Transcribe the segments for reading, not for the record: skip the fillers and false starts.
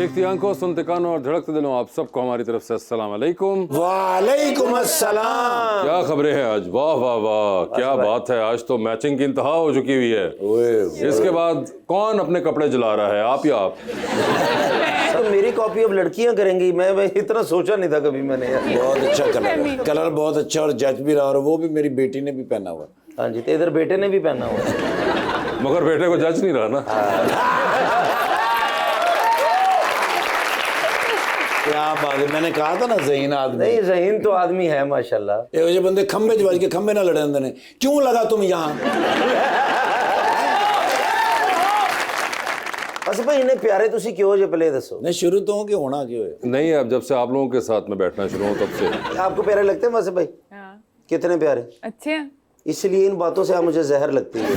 देखती आंखों, सुनते कानों और धड़कते दिलों, आप सबको हमारी तरफ से अस्सलाम वालेकुम। वालेकुम अस्सलाम। क्या खबरें हैं आज? वाह वाह वाह, क्या बात है। आज तो मैचिंग की इंतहा हो चुकी हुई है। इसके बाद कौन अपने कपड़े जला रहा है, आप या आप? तो मेरी कॉपी अब लड़कियां करेंगी। मैं इतना सोचा नहीं था कभी मैंने। बहुत अच्छा कलर बहुत अच्छा और जच भी रहा, और वो भी मेरी बेटी ने भी पहना हुआ। हाँ जी, तो इधर बेटे ने भी पहना हुआ, मगर बेटे को जच नहीं रहा ना। क्या बात है, मैंने कहा था ना ज़हीन आदमी। नहीं, ज़हीन तो आदमी है माशाल्लाह। ये बंदे खंबे च के खंबे ना लड़े ने। क्यों लगा तुम यहाँ? बस भाई इन्हें प्यारे तुसी क्यों जे पहले दसो। नहीं, शुरू तो हो कि होना क्यों है? नहीं, अब जब से आप लोगों के साथ में बैठना शुरू हो तब से। आपको प्यारे लगते हैं वैसे भाई? हाँ। कितने प्यारे? अच्छे हैं। इसलिए इन बातों से आप मुझे जहर लगती है।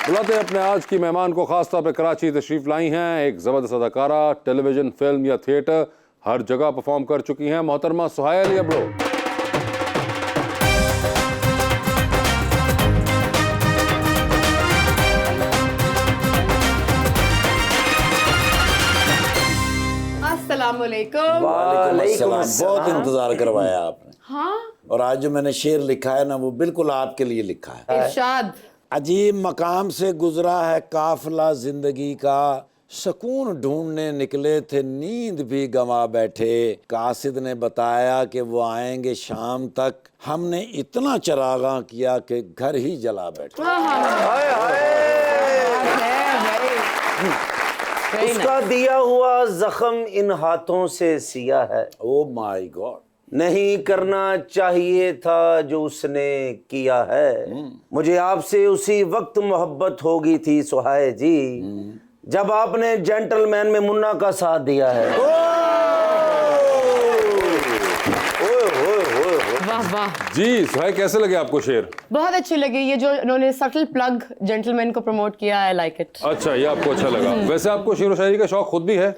बुलाते हैं अपने आज की मेहमान को। खास तौर पे कराची तशरीफ लाई हैं। एक जबरदस्त अदाकारा, टेलीविजन, फिल्म या थिएटर हर जगह परफॉर्म कर चुकी हैं। मोहतरमा सुहायल अब्रो। अस्सलामुअलैकुम। वालेकुम अस्सलाम। बहुत इंतजार करवाया आपने। हाँ, और आज जो मैंने शेर लिखा है ना, वो बिल्कुल आपके लिए लिखा है। इरशाद। अजीब मकाम से गुजरा है काफिला जिंदगी का, सुकून ढूंढने निकले थे नींद भी गंवा बैठे। कासिद ने बताया कि वो आएंगे शाम तक, हमने इतना चरागां किया कि घर ही जला बैठे। उसका दिया हुआ जख्म इन हाथों से सिया है। ओ माय गॉड, नहीं करना चाहिए था जो उसने किया है। मुझे आपसे उसी वक्त मोहब्बत हो गई थी सुहाय जी, जब आपने जेंटलमैन में मुन्ना का साथ दिया है। वाह वाह जी सुहाय, कैसे लगे आपको शेर? बहुत अच्छे लगे। ये जो इन्होंने सटल प्लग जेंटलमैन को प्रमोट किया, आई लाइक इट। अच्छा, ये आपको अच्छा लगा। वैसे आपको शेर व शायरी का शौक खुद भी है?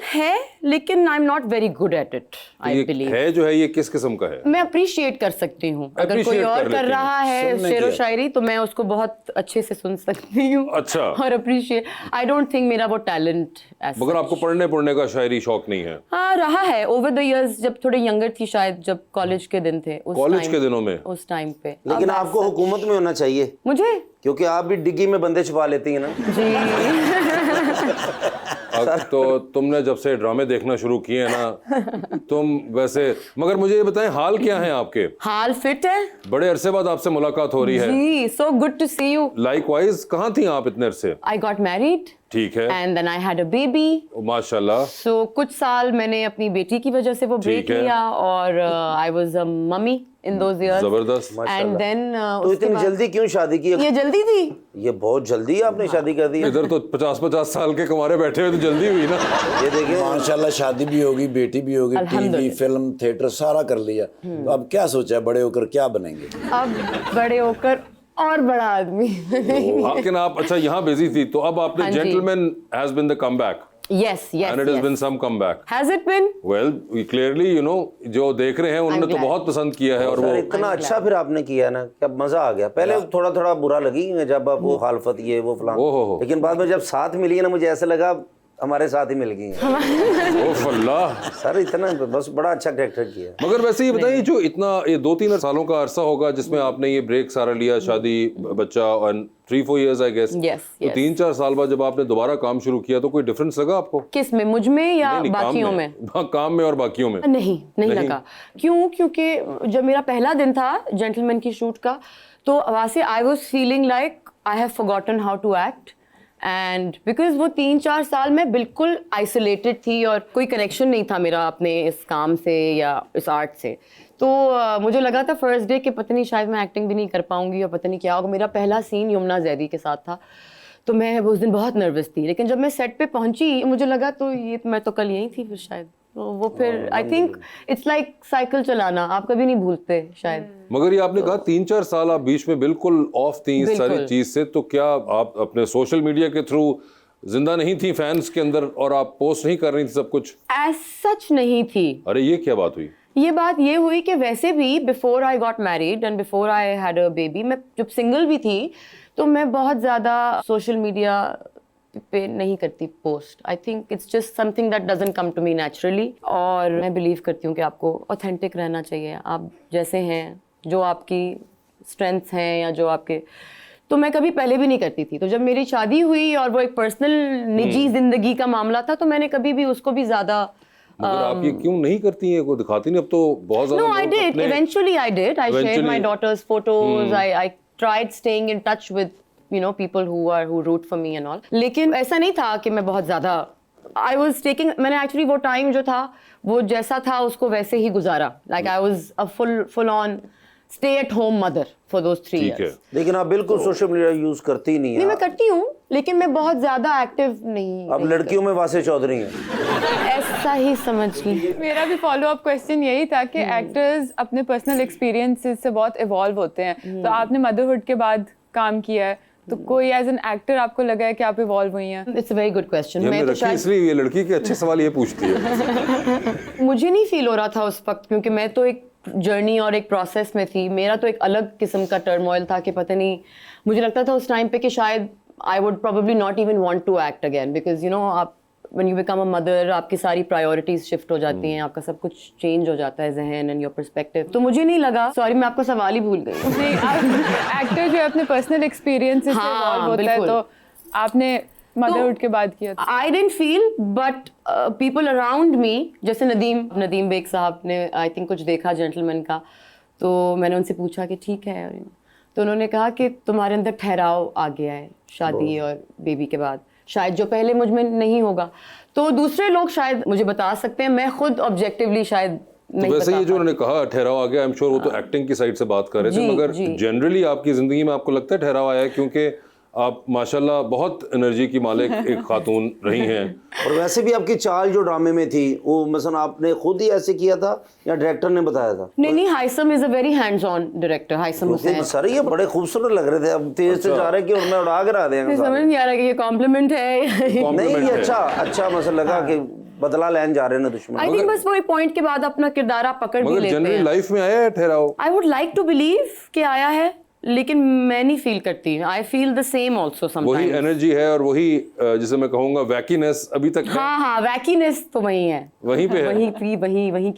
लेकिन आई am not very good at it, I believe. है जो है, ये किस किस्म का है? मैं अप्रिशिएट कर सकती हूँ। अगर कोई और कर रहा है शेर व शायरी तो मैं उसको बहुत अच्छे से सुन सकती हूँ। अच्छा। और अप्रिशिएट, आई डोंट थिंक मेरा वो टैलेंट। मगर आपको पढ़ने का शायरी शौक नहीं है? हाँ, रहा है ओवर द इयर्स। जब थोड़े यंगर थी शायद, जब कॉलेज के दिन थे, कॉलेज के दिनों में, उस टाइम पे। लेकिन आपको हुकूमत में होना चाहिए मुझे, क्योंकि आप भी डिग्गी में बंदे छुपा लेती हैं ना जी। अब तो तुमने जब से ड्रामे देखना शुरू किए ना तुम वैसे। मगर मुझे ये बताएं, हाल क्या है आपके? हाल फिट है। बड़े अरसे बाद आपसे मुलाकात हो रही है। जी, so good to see you. Likewise. कहाँ थी आप इतने अरसे? I got married. ठीक है। And then I had a baby. माशाल्लाह। सो कुछ साल मैंने अपनी बेटी की वजह से वो ब्रेक लिया, और आई was a mummy in those years. जबरदस्त। एंड देन तो इतनी जल्दी क्यों शादी की? ये जल्दी थी। ये बहुत जल्दी आपने शादी कर दी। इधर तो 50-50 साल के कुंवारे बैठे हुए, तो जल्दी हुई ना। ये देखिए माशाल्लाह, शादी भी होगी, बेटी भी होगी, टीवी, फिल्म, थिएटर सारा कर लिया। तो अब क्या सोचा है, बड़े होकर क्या बनेंगे? अब बड़े होकर और बड़ा आदमी। लेकिन आप अच्छा यहाँ बिजी थी, तो अब आपने gentleman has been the comeback. Yes, yes, and it has been some comeback. Has it been? Well, clearly, you know, जो देख रहे हैं उन्होंने तो बहुत पसंद किया है। और वो इतना अच्छा फिर आपने किया ना, क्या मजा आ गया। पहले थोड़ा थोड़ा बुरा लगी जब आप वो खालफत ये वो फलान, लेकिन बाद में जब साथ मिली है ना, मुझे ऐसा लगा हमारे साथ ही मिल गई हैं। ओह अल्लाह सर, इतना बस बड़ा अच्छा कैरेक्टर किया। मगर वैसे ये बताइए, जो इतना ये 2-3 सालों का अरसा होगा जिसमें आपने ये ब्रेक सारा लिया, शादी, बच्चा, और 3-4 years आई गेस। तो 3-4 साल बाद जब आपने दोबारा काम शुरू किया तो कोई डिफरेंस लगा आपको? किस में, मुझ में या बाकियों में? काम में और बाकियों में? नहीं लगा। क्यों? क्योंकि जब मेरा पहला दिन था जेंटलमैन की शूट का, तो वहाँ से I was feeling like I have forgotten how to act. And because वो 3-4 साल में बिल्कुल आइसोलेटेड थी और कोई कनेक्शन नहीं था मेरा अपने इस काम से या इस आर्ट से। तो मुझे लगा था फर्स्ट डे कि पता नहीं शायद मैं एक्टिंग भी नहीं कर पाऊंगी और पता नहीं क्या होगा। मेरा पहला सीन यमुना जैदी के साथ था, तो मैं उस दिन बहुत नर्वस थी। लेकिन जब मैं सेट पे पहुंची मुझे लगा तो ये मैं तो कल यहीं थी फिर शायद। तो वो फिर आई थिंक इट्स लाइक साइकिल चलाना, आप कभी नहीं भूलते शायद। मगर ये आपने कहा 3-4 साल आप बीच में बिल्कुल ऑफ थी इस सारी चीज से, तो क्या आप अपने सोशल मीडिया के थ्रू जिंदा नहीं थी फैंस के अंदर और आप पोस्ट नहीं कर रही थी सब कुछ? एज सच नहीं थी। अरे ये क्या बात हुई? ये बात ये हुई कि वैसे भी before I got married and before I had a baby, मैं जब सिंगल भी थी तो मैं बहुत ज़्यादा सोशल मीडिया पे नहीं करती post. I think it's just something that doesn't come to me naturally. और मैं बिलीव करती हूँ कि आपको ऑथेंटिक रहना चाहिए, आप जैसे हैं, जो आपकी स्ट्रेंथ्स हैं या जो आपके. तो मैं कभी पहले भी नहीं करती थी. तो जब मेरी शादी हुई और वो एक पर्सनल निजी जिंदगी का मामला था, तो मैंने कभी भी उसको भी ज्यादा. मगर आप ये क्यों नहीं करती हैं, को दिखाती नहीं अब तो बहुत ज्यादा. No, I did. Eventually, I did. I shared my daughter's photos. I tried staying in touch with people who root for me and all. लेकिन ऐसा नहीं था कि मैं बहुत ज्यादा. I was taking. मैंने actually वो time जो था वो जैसा था उसको वैसे ही गुजारा. Like I was a full on stay at home mother for those 3 years. लेकिन आप बिल्कुल सोशल मीडिया यूज करती नहीं है. नहीं, मैं करती हूँ, लेकिन मैं बहुत ज्यादा एक्टिव नहीं. अब लड़कियों में वासे चौधरी हैं. ऐसा ही समझ ली. मेरा भी फॉलो अप क्वेश्चन यही था कि एक्टर्स अपने पर्सनल एक्सपीरियंसेस से बहुत इवॉल्व होते हैं. तो आपने मदरहुड के बाद काम किया है, तो कोई एज एन एक्टर आपको लगा है कि आप इवॉल्व हुई हैं? It's a very good question. मैं तो शायद इसलिए ये लड़की के अच्छे सवाल ये पूछती है. मुझे नहीं फील हो रहा था उस वक्त, क्योंकि मैं तो एक जर्नी और एक प्रोसेस में थी. मेरा तो एक अलग किस्म का टर्मोइल था कि पता नहीं, मुझे लगता था उस टाइम पे कि शायद I would probably not even want to act again, because आप when you become a mother आपकी सारी प्रायोरिटीज शिफ्ट हो जाती हैं, आपका सब कुछ चेंज हो जाता है, जहन एंड योर पर्सपेक्टिव. तो मुझे नहीं लगा. सॉरी, मैं आपको सवाल ही भूल गई. नहीं, एक्टर जो अपने पर्सनल एक्सपीरियंसेस से इवॉल्व होता है, तो आपने मदरहुड के बाद किया था. I didn't feel, but people around me, जैसे नदीम बेग साहब ने आई थिंक कुछ देखा जेंटलमैन का, तो मैंने उनसे पूछा कि ठीक है, तो उन्होंने कहा कि तुम्हारे अंदर ठहराव आ गया है शादी और बेबी के बाद, शायद जो पहले मुझ में नहीं होगा. तो दूसरे लोग शायद मुझे बता सकते हैं, मैं खुद ऑब्जेक्टिवली शायद नहीं. तो वैसे ये जो उन्होंने कहा ठहराव आ गया, आई एम श्योर वो तो एक्टिंग की साइड से बात कर रहे थे, मगर जनरली आपकी जिंदगी में आपको लगता है ठहराव आया है? क्योंकि आप माशाल्लाह बहुत एनर्जी की मालिक एक खातून रही हैं. और वैसे भी आपकी चाल जो ड्रामे में थी वो मसलन आपने खुद ही ऐसे किया था या डायरेक्टर ने बताया था? नहीं, Haissam is a very hands on director. Haissam Hussain sir ये बड़े खूबसूरत लग रहे थे. अब तेज से जा रहे कि और मैं उड़ा कर आ देंगे. समझ नहीं आ रहा कि ये कॉम्प्लीमेंट है. नहीं, ये अच्छा मसला लगा कि बदला लेने जा रहे हैं ना दुश्मन. आई थिंक बस वो एक पॉइंट के बाद अपना किरदार आप पकड़ भी लेते हैं. जनरली लाइफ में आया है ठहराव? I would like to believe कि आया है, लेकिन मैं नहीं फील करती. I feel the same also sometimes. वही एनर्जी है और वही जिसे मैं कहूँगा वैकीनेस अभी तक है. हाँ, वैकीनेस तो वही है, वहीं पे है,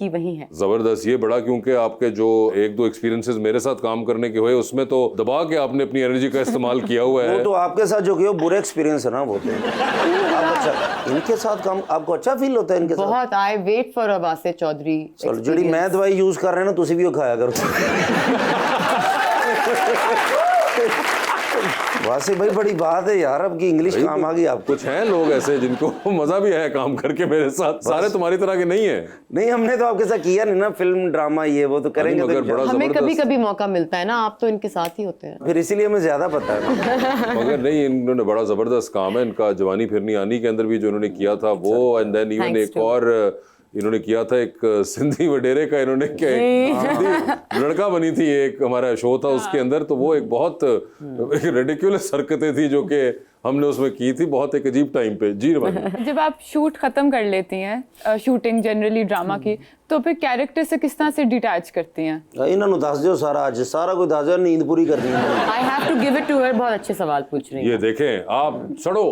वही है. जबरदस्त. ये बड़ा, क्योंकि आपके जो 1-2 एक्सपीरियंसेस मेरे साथ काम करने के हुए उसमें तो दबा के आपने अपनी एनर्जी का इस्तेमाल किया हुआ है. वो तो आपके साथ जो किया बुरे एक्सपीरियंस है ना, वो तो आप अच्छा इनके साथ काम आपको अच्छा फील होता है इनके साथ बहुत. आई वेट फॉर वासे चौधरी. चलो जी, मैं दवाई यूज कर रहे हैं ना, तुसी भी वो खाया करो. वासे भाई बड़ी बात है यार, अब की इंग्लिश काम आ गई आपको. कुछ हैं लोग ऐसे जिनको मजा भी आया काम करके मेरे साथ. सारे तुम्हारी तरह के नहीं है. नहीं, हमने तो आपके साथ किया नहीं ना, फिल्म ड्रामा ये वो तो करेंगे. तो हमें कभी कभी मौका मिलता है ना, आप तो इनके साथ ही होते हैं, फिर इसीलिए हमें ज्यादा पता है. मगर नहीं, इन्होंने बड़ा जबरदस्त काम है इनका. जवानी फिरनी आनी के अंदर भी जो इन्होंने किया था वो, एंड देन इवन एक और इन्होंने किया था एक सिंधी वडेरे का. इन्होंने क्या सिंधी लड़का बनी थी, एक हमारा शो था उसके अंदर, तो वो एक बहुत रेडिकुलस हरकतें थी जो कि हमने उसमें की थी बहुत एक अजीब टाइम पे. जी रवानी. जब आप शूट खत्म कर लेती हैं, शूटिंग जनरली ड्रामा की, तो फिर कैरेक्टर से किस तरह से डिटैच करती हैं? इन्होंने दस दो सारा कोई दस दो, नींद पूरी करनी है. I have to give it to her. बहुत अच्छे सवाल पूछ रही हैं. ये देखें आप. सड़ो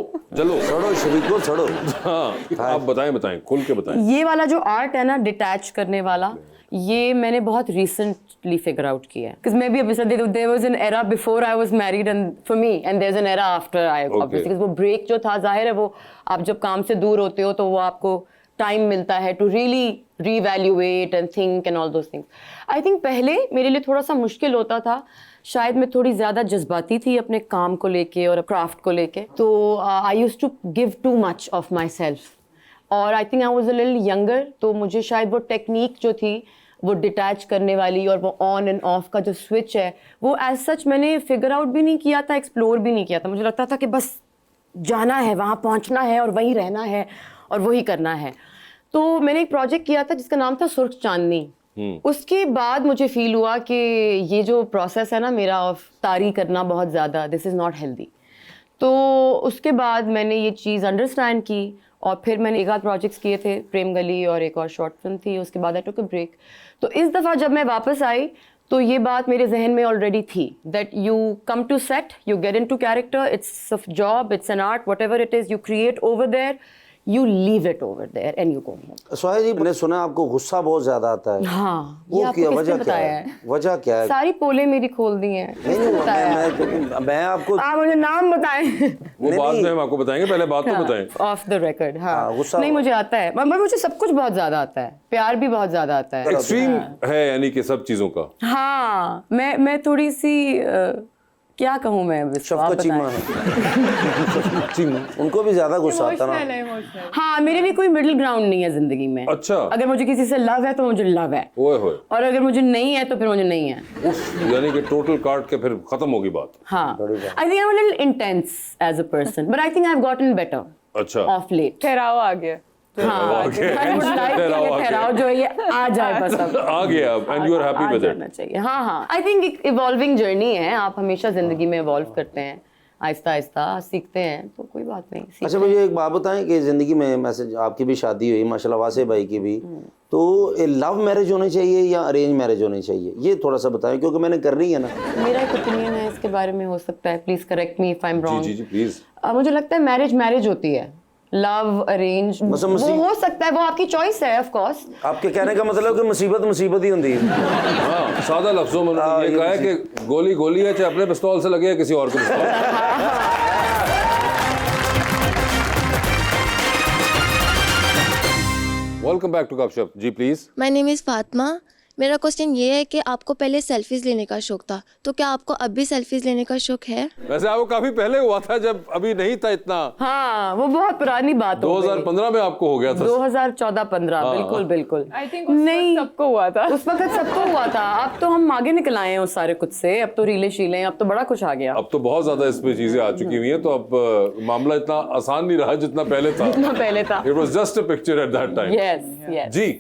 शरीको सड़ो. हाँ, आप बताएं खुल के बताएं. ये वाला जो आर्ट है ना, डिटैच करने वाला, ये मैंने बहुत रिसेंटली फिगर आउट किया है. बिकॉज़ मैं भी अभी there was an era before I was married and for me, and there is an era after I obviously. वो ब्रेक जो था, जाहिर है वो आप जब काम से दूर होते हो तो वो आपको टाइम मिलता है to really revaluate and think and all those things. I think पहले मेरे लिए थोड़ा सा मुश्किल होता था. शायद मैं थोड़ी ज़्यादा जज्बाती थी अपने काम को लेके और क्राफ्ट को लेके, तो I used to give too much of myself. और I think I was a little younger, तो मुझे शायद वो टेक्निक जो थी वो डिटैच करने वाली और वो ऑन एंड ऑफ का जो स्विच है, वो एज सच मैंने फिगर आउट भी नहीं किया था, एक्सप्लोर भी नहीं किया था. मुझे लगता था कि बस जाना है, वहाँ पहुँचना है और वहीं रहना है और वही करना है. तो मैंने एक प्रोजेक्ट किया था जिसका नाम था सुर्ख चांदनी. उसके बाद मुझे फील हुआ कि ये जो प्रोसेस है ना मेरा ऑफ तारी करना बहुत ज़्यादा, दिस इज़ नॉट हेल्दी. तो उसके बाद मैंने ये चीज़ अंडरस्टैंड की और फिर मैंने एक आध प्रोजेक्ट्स किए थे, प्रेम गली और एक और शॉर्ट फिल्म थी. उसके बाद आई टुक अ ब्रेक. तो इस दफ़ा जब मैं वापस आई तो ये बात मेरे जहन में ऑलरेडी थी that you come to set, you get into character, it's a job, it's an art, whatever it is, you create over there, you leave it over there and you go home. Soha ji, मैंने सुना आपको गुस्सा बहुत ज्यादा आता है। हाँ, वो ये आपको क्या किसने वजह क्या बताया है? वजह क्या है? सारी पोले मेरी खोल दी हैं। किसने बताया? मैं आपको आप मुझे नाम बताएं। वो बाद में हम आपको बताएंगे, पहले बात तो बताएं। Of the record. हाँ, गुस्सा नहीं मुझे आता है, मगर मुझे सब कुछ बहुत ज्यादा आता है, प्यार भी बहुत ज्यादा आता है। एक्सट्रीम है यानी कि सब चीजों का। हाँ, मैं थोड़ी सी क्या कहूँ मैं, शफकत चीमा चीमा उनको भी ज्यादा गुस्सा आता ना। इमोशनल। हाँ, मेरे लिए कोई मिडिल ग्राउंड नहीं है जिंदगी में। अच्छा। अगर मुझे किसी से लव है तो मुझे लव है, ओए होए, और अगर मुझे नहीं है तो फिर मुझे नहीं है। उफ, यानी कि टोटल काट के फिर खत्म होगी बात। हाँ, I think I am a little intense as a person, but I think I have gotten better अच्छा, ऑफ लेट। ठहराव आ गया। हाँ, Okay. I would like कि ये ठहराव जो है ये आ जाए बस अब। आ गया अब, and you are happy uh with it. जाना चाहिए। हाँ हाँ, आई थिंक एक इवॉल्विंग जर्नी है, आप हमेशा जिंदगी में इवॉल्व करते हैं, आहिस्ता आहिस्ता सीखते हैं, तो कोई बात नहीं। अच्छा, मुझे एक बात बताएं कि ज़िंदगी में मैसेज, आपकी भी शादी हुई माशाल्लाह, वासे भाई की भी, तो लव मैरिज होनी चाहिए या अरेंज मैरिज होनी चाहिए, ये थोड़ा सा बताएं, क्योंकि मैंने करनी है ना। मेरा एक ओपिनियन है इसके बारे में, हो सकता है, please correct me if I am जी रॉन्ग। जी जी प्लीज। मुझे लगता है मैरिज होती है, लव अरेंज वो हो सकता है, वो आपकी चॉइस है ऑफ कोर्स। आपके कहने का मतलब कि मुसीबत ही होती है। हाँ, सादा लफ्जों में उन्होंने ये कहा है कि गोली गोली है, चाहे अपने पिस्तौल से लगे या किसी और के पिस्तौल। Welcome back to Gupshup. जी please. My name is Fatima. मेरा क्वेश्चन ये है कि आपको पहले सेल्फीज लेने का शौक था, तो क्या आपको अब भी सेल्फीज लेने का शौक है? वैसे आपको काफी पहले हुआ था, जब अभी नहीं था इतना। हाँ, वो बहुत पुरानी बात हो गई। 2015 में आपको हो गया था। 2014-15, बिल्कुल बिल्कुल। आई थिंक सबको हुआ था। उस वक्त सबको हुआ था। अब तो हम आगे निकल आए हैं उस सारे कुछ से, अब तो रीले शीले, अब तो बड़ा कुछ आ गया। अब तो बहुत ज्यादा इसमें चीजें आ चुकी हुई हैं, तो अब मामला इतना आसान नहीं रहा जितना पहले था। जितना पहले था। It was just a picture at that time. Yes yes. जी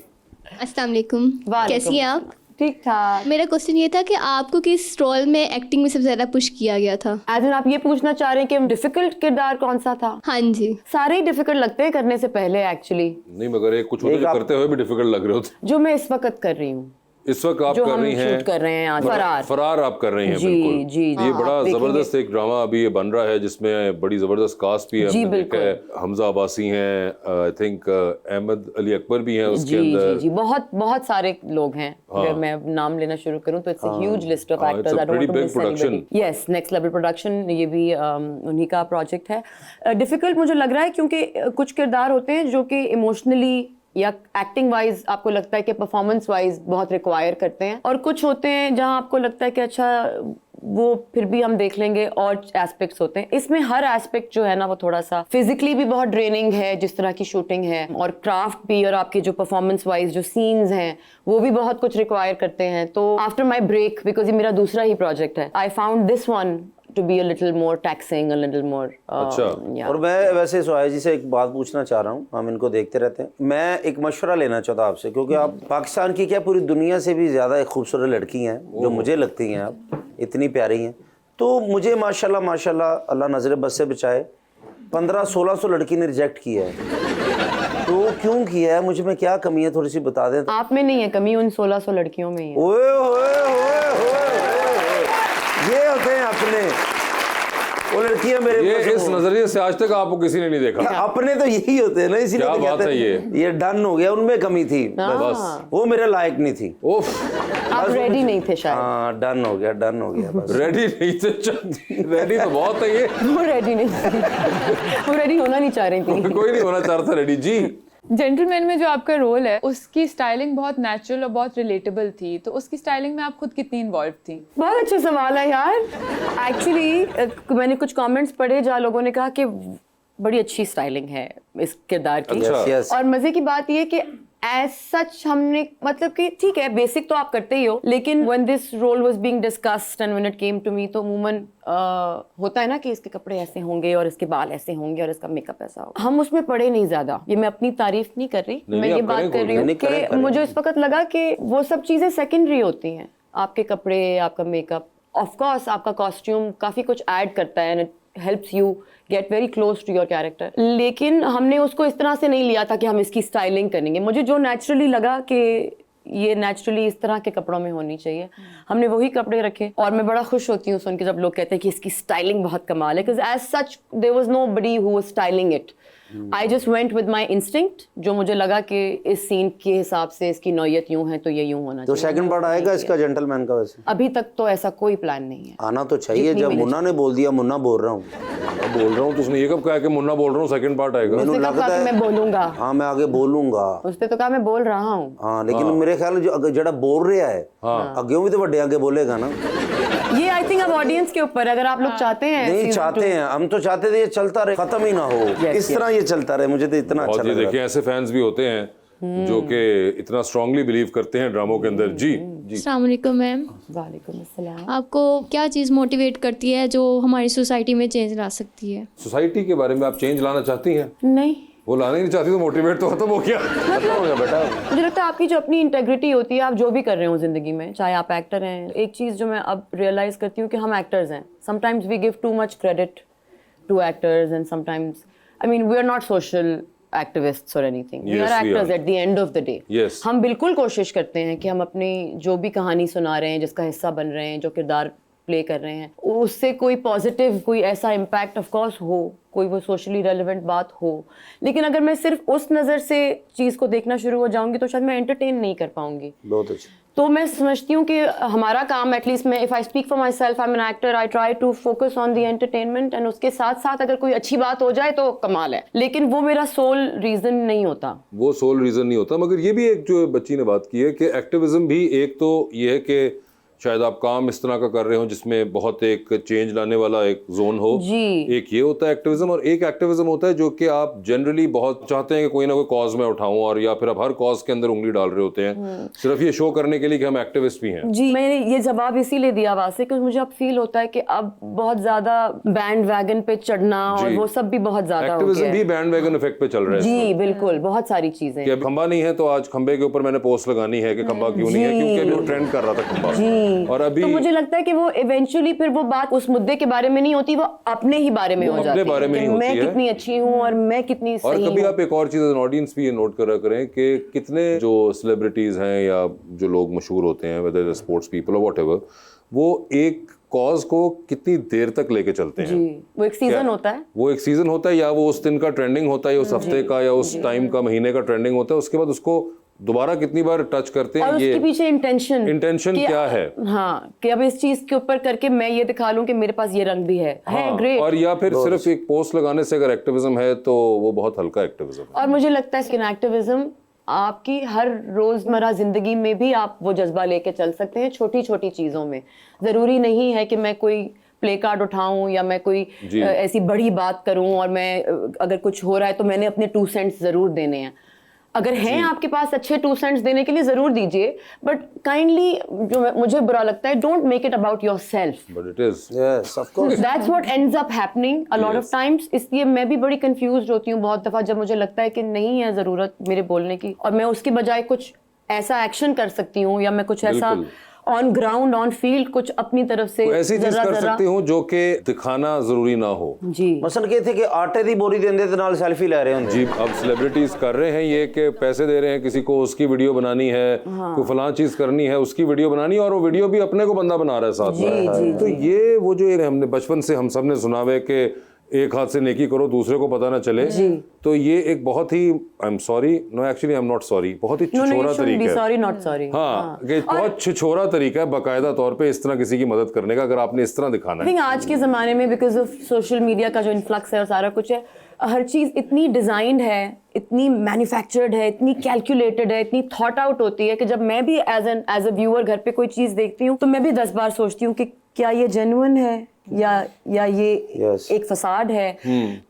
अस्सलाम वालेकुम, कैसी हैं आप? ठीक ठाक। मेरा क्वेश्चन ये था कि आपको किस रोल में एक्टिंग में सबसे ज़्यादा पुश किया गया था? एज आप ये पूछना चाह रहे हैं कि डिफिकल्ट किरदार कौन सा था? हाँ जी। सारे ही डिफिकल्ट लगते हैं करने से पहले एक्चुअली। नहीं, मगर एक कुछ होते जो करते हुए भी डिफिकल्ट लग रहे होते। जो मैं इस वक्त कर रही हूँ, इस वक्त आप जो कर हम रही हैं, शूट कर रहे हैं आज, फरार आप कर रही हैं। जी, बिल्कुल जी, ये हाँ, बड़ा आप देखेंगे। जबरदस्त एक ड्रामा अभी ये बन रहा है, जिसमें बड़ी जबरदस्त कास्ट भी है। जी, हमने देखा है, बिल्कुल। हमजा अब्बासी हैं, आई थिंक अहमद अली अकबर भी हैं उसके जी अंदर। जी, बहुत बहुत सारे लोग हैं। अगर मैं नाम लेना शुरू करूं तो it's a huge list of actors. I don't want to miss anybody. Yes, next level production, ये भी उन्हीं का प्रोजेक्ट है। डिफिकल्ट मुझे लग रहा है क्योंकि कुछ किरदार होते हैं जो कि इमोशनली या एक्टिंग वाइज आपको लगता है कि परफॉर्मेंस वाइज बहुत रिक्वायर करते हैं, और कुछ होते हैं जहां आपको लगता है कि अच्छा वो फिर भी हम देख लेंगे, और एस्पेक्ट्स होते हैं। इसमें हर एस्पेक्ट जो है ना वो थोड़ा सा फिजिकली भी बहुत ड्रेनिंग है, जिस तरह की शूटिंग है, और क्राफ्ट भी, और आपके जो परफॉर्मेंस वाइज जो सीन्स हैं वो भी बहुत कुछ रिक्वायर करते हैं। तो आफ्टर माई ब्रेक, बिकॉज ये मेरा दूसरा ही प्रोजेक्ट है, I found this one to be a little more taxing, a little more अच्छा। yeah. और मैं वैसे सोया जी से एक बात पूछना चाह रहा हूँ, हम इनको देखते रहते हैं, मैं एक मशवरा लेना चाहता हूँ आपसे, क्योंकि आप पाकिस्तान की क्या पूरी दुनिया से भी ज़्यादा एक खूबसूरत लड़की हैं, जो मुझे लगती हैं आप इतनी प्यारी हैं। तो मुझे माशाल्लाह माशाल्लाह, अल्लाह नज़र बद से बचाए, 1500-1600 लड़की ने रिजेक्ट किया है। तो क्यों किया है? मुझे में क्या कमी है, थोड़ी सी बता दें। आप में नहीं है कमी, उन 1600 लड़कियों में ही है। ओए होए होए होए, ये होते हैं अपने, वो लड़कियां मेरे ये इस नजरिए से आज तक आपको किसी ने नहीं देखा। अपने तो यही होते हैं ना, इसीलिए क्या तो बात कहते है हैं ये डन हो गया, उनमें कमी थी बस, वो मेरे लायक नहीं थी। उफ, आप रेडी नहीं थे शायद। हाँ, डन हो गया बस। रेडी नहीं थे, रेडी तो बहुत है ये। वो रेडी नहीं थी, वो रेडी होना नहीं चाह रही थी। कोई नहीं होना चाह रहा था रेडी। जी, जेंटलमैन में जो आपका रोल है उसकी स्टाइलिंग बहुत नेचुरल और बहुत रिलेटेबल थी, तो उसकी स्टाइलिंग में आप खुद कितनी इन्वॉल्व थी? बहुत अच्छा सवाल है यार। एक्चुअली मैंने कुछ कमेंट्स पढ़े जहाँ लोगों ने कहा कि बड़ी अच्छी स्टाइलिंग है इस किरदार की। अच्छा। Yes. और मजे की बात ये कि एज सच हमने, मतलब कि ठीक है बेसिक तो आप करते ही हो, लेकिन when this role was being discussed and when it came to me, तो अमूमन होता है ना कि इसके कपड़े ऐसे होंगे और इसके बाल ऐसे होंगे और इसका मेकअप ऐसा होगा। हम उसमें पड़े नहीं ज्यादा। ये मैं अपनी तारीफ नहीं कर रही, मैं ये बात कर रही हूँ कि मुझे इस वक्त लगा कि वो सब चीजें सेकेंडरी होती हैं। आपके कपड़े, आपका मेकअप, ऑफ कोर्स आपका कॉस्ट्यूम काफी कुछ ऐड करता है, helps you get very close to your character, लेकिन हमने उसको इस तरह से नहीं लिया था कि हम इसकी स्टाइलिंग करेंगे। मुझे जो नेचुरली लगा कि ये नेचुरली इस तरह के कपड़ों में होनी चाहिए। हमने वही कपड़े रखे और मैं बड़ा खुश होती हूँ सुन के जब लोग कहते हैं कि इसकी स्टाइलिंग बहुत कमाल है, because as such there was nobody who was styling it. I just went with my instinct, जो मुझे लगा कि इस सीन के हिसाब से इसकी नौयत यूं है तो ये यूं होना तो चाहिए। सेकंड पार्ट आएगा इसका जेंटलमैन का? वैसे अभी तक तो ऐसा कोई प्लान नहीं है। आना तो चाहिए। जब मुन्ना ने बोल दिया मुन्ना बोल रहा हूँ, बोल रहा हूँ तो उसने ये कब कहा कि मुन्ना बोल रहा हूँ सेकंड पार्ट आएगा? मैंने उसने कब लगता कहा कि है मैं बोलूंगा? हाँ मैं आगे बोलूंगा। उसने तो कहा मैं बोल रहा हूँ। हाँ लेकिन मेरे ख्याल जो जड़ा बोल रहा है अगे भी तो बड़े आगे बोलेगा ना। ये आई थिंक अब ऑडियंस के ऊपर, अगर आप लोग चाहते हैं नहीं season चाहते 2 हैं, हम तो चाहते थे ये चलता रहे, खत्म ही ना हो, इस तरह ये चलता रहे। मुझे तो इतना अच्छा बहुत लग ही रहा देखिए ऐसे फैंस भी होते हैं जो कि इतना स्ट्रांगली बिलीव करते हैं ड्रामों के अंदर। जी जी अस्सलाम वालेकुम मैम, वालेकुम अस्सलाम। आपको क्या चीज़ मोटिवेट करती है जो हमारी सोसाइटी में चेंज ला सकती है? सोसाइटी के बारे में आप चेंज लाना चाहती हैं? नहीं, वो लाना ही नहीं चाहती तो मोटिवेट तो खत्म हो गया। खत्म हो गया बेटा। मुझे लगता है आपकी जो अपनी इंटेग्रिटी होती है, आप जो भी कर रहे हो जिंदगी में, चाहे आप एक्टर हैं, एक चीज़ जो मैं अब रियलाइज करती हूँ कि हम एक्टर्स हैं। Sometimes we give too much credit to actors and sometimes I mean we are not social activists और anything, we Yes, are we actors are. At the end of the day. Yes. हम बिल्कुल कोशिश करते हैं कि हम अपनी जो भी कहानी सुना रहे हैं, जिसका हिस्सा बन रहे हैं, जो किरदार प्ले कर रहे हैं, उससे कोई पॉजिटिव, कोई ऐसा इम्पैक्ट ऑफ कोर्स हो, कोई वो सोशली रेलेवेंट बात हो। लेकिन अगर मैं सिर्फ उस नज़र से चीज़ को देखना शुरू हो जाऊंगी तो शायद मैं एंटरटेन नहीं कर पाऊंगी। बहुत अच्छा। तो मैं समझती हूँ कि हमारा काम, एटलीस्ट मैं, if I speak for myself, I am an actor, I try to focus on the entertainment, and उसके साथ साथ अगर कोई अच्छी बात हो जाए तो कमाल है, लेकिन वो मेरा सोल रीज़न नहीं होता। वो सोल रीजन नहीं होता। मगर ये भी एक जो बच्ची ने बात की है कि एक्टिविज्म भी एक तो ये है कि शायद आप काम इस तरह का कर रहे हो जिसमें बहुत एक चेंज लाने वाला एक जोन हो। जी। एक ये होता है एक्टिविज्म, और एक एक्टिविज्म होता है जो कि आप जनरली बहुत चाहते हैं कि कोई ना कोई कॉज में उठाऊं, और या फिर आप हर कॉज के अंदर उंगली डाल रहे होते हैं सिर्फ ये शो करने के लिए कि हम एक्टिविस्ट भी हैं। जी, मैंने ये जवाब इसीलिए दिया वासे क्योंकि मुझे अब फील होता है कि अब बहुत ज्यादा बैंड वैगन पे चढ़ना और जी। वो सब भी बहुत ज्यादा हो एक्टिविज्म गया भी है। बैंड वैगन इफेक्ट पे चल रहा है। जी बिल्कुल, बहुत सारी चीजें। कि अब खंबा नहीं है तो आज खंबे के ऊपर मैंने पोस्ट लगानी है कि खंबा क्यों नहीं है, क्योंकि अभी वो ट्रेंड कर रहा था खंबा। और अभी तो मुझे लगता है कि वो इवेंचुअली फिर वो बात उस मुद्दे के बारे में नहीं होती, वो अपने ही बारे में वो हो अपने जाती बारे में है ही कि मैं होती है। कितनी अच्छी हूँ और मैं कितनी और सही कभी हूँ। आप एक और चीज ऑडियंस भी ये नोट करा करें कि कितने जो सेलिब्रिटीज हैं या जो लोग मशहूर होते हैं, वेदर स्पोर्ट्स पीपल और व्हाटएवर, वो एक कॉज को कितनी देर तक लेके चलते हैं। जी, वो एक सीजन होता है। वो एक सीजन होता है, या वो उस दिन का ट्रेंडिंग होता है, या उस हफ्ते का या उस टाइम का, महीने का ट्रेंडिंग होता है। उसके बाद उसको दोबारा कितनी बार टच करते हैं, और उसके पीछे इंटेंशन क्या है? हाँ, कि अब इस चीज के ऊपर करके मैं ये दिखा लूं कि मेरे पास ये रंग भी है ग्रेट। और या फिर सिर्फ एक पोस्ट लगाने से अगर एक्टिविज्म है तो वो बहुत हल्का एक्टिविज्म है। और मुझे लगता है कि एक्टिविज्म आपकी हर रोजमर्रा जिंदगी में भी आप वो जज्बा लेके चल सकते हैं, छोटी छोटी चीजों में। जरूरी नहीं है कि मैं कोई प्ले कार्ड उठाऊं या मैं कोई ऐसी बड़ी बात करूं और मैं अगर कुछ हो रहा है तो मैंने अपने 2 सेंट्स जरूर देने हैं। अगर हैं आपके पास अच्छे 2 सेंट्स देने के लिए जरूर दीजिए, बट काइंडली जो मुझे बुरा लगता है, don't make it about yourself. But it is yes of course. That's what ends up happening a lot of times। इसलिए मैं भी बड़ी कंफ्यूज होती हूँ बहुत दफा जब मुझे लगता है कि नहीं है जरूरत मेरे बोलने की, और मैं उसके बजाय कुछ ऐसा एक्शन कर सकती हूँ या मैं कुछ ऐसा ऑन ग्राउंड ऑन फील्ड कुछ अपनी तरफ से ऐसी चीज कर सकती हूँ जो कि दिखाना जरूरी ना हो। जी, मसल ये थे कि आटे दी बोरी देंदे ते नाल सेल्फी ले रहे होंगे। जी, अब सेलिब्रिटीज कर रहे हैं ये कि पैसे दे रहे हैं किसी को, उसकी वीडियो बनानी है, कोई फलां चीज करनी है, उसकी वीडियो बनानी है, और वो वीडियो भी अपने को बंदा बना रहा है साथ में। तो ये वो जो हमने बचपन से हम सब ने सुना हुआ है कि एक हाथ से नेकी करो दूसरे को पता ना चले, तो ये एक बहुत ही, I am sorry, no actually I am not sorry, बहुत ही छिछोरा तरीका है। Sorry not sorry. हाँ, कि बहुत छिछोरा तरीका है बाकायदा तौर पे इस तरह किसी की मदद करने का, अगर आपने इस तरह दिखाना है। आज के ज़माने में बिकॉज ऑफ सोशल मीडिया का जो इन्फ्लक्स है और सारा कुछ है, हर चीज़ इतनी डिज़ाइंड है, इतनी मैन्युफैक्चर्ड है, इतनी कैलकुलेटेड है, इतनी थॉट आउट होती है कि जब मैं भी एज अ व्यूअर घर पे कोई चीज़ देखती हूँ तो मैं भी 10 बार सोचती हूँ कि क्या ये जेन्युइन है या ये एक फसाड है।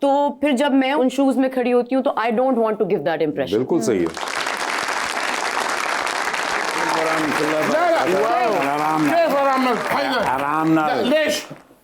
तो फिर जब मैं उन शूज में खड़ी होती हूँ तो I don't want to give that impression. बिल्कुल सही है। आराम नाल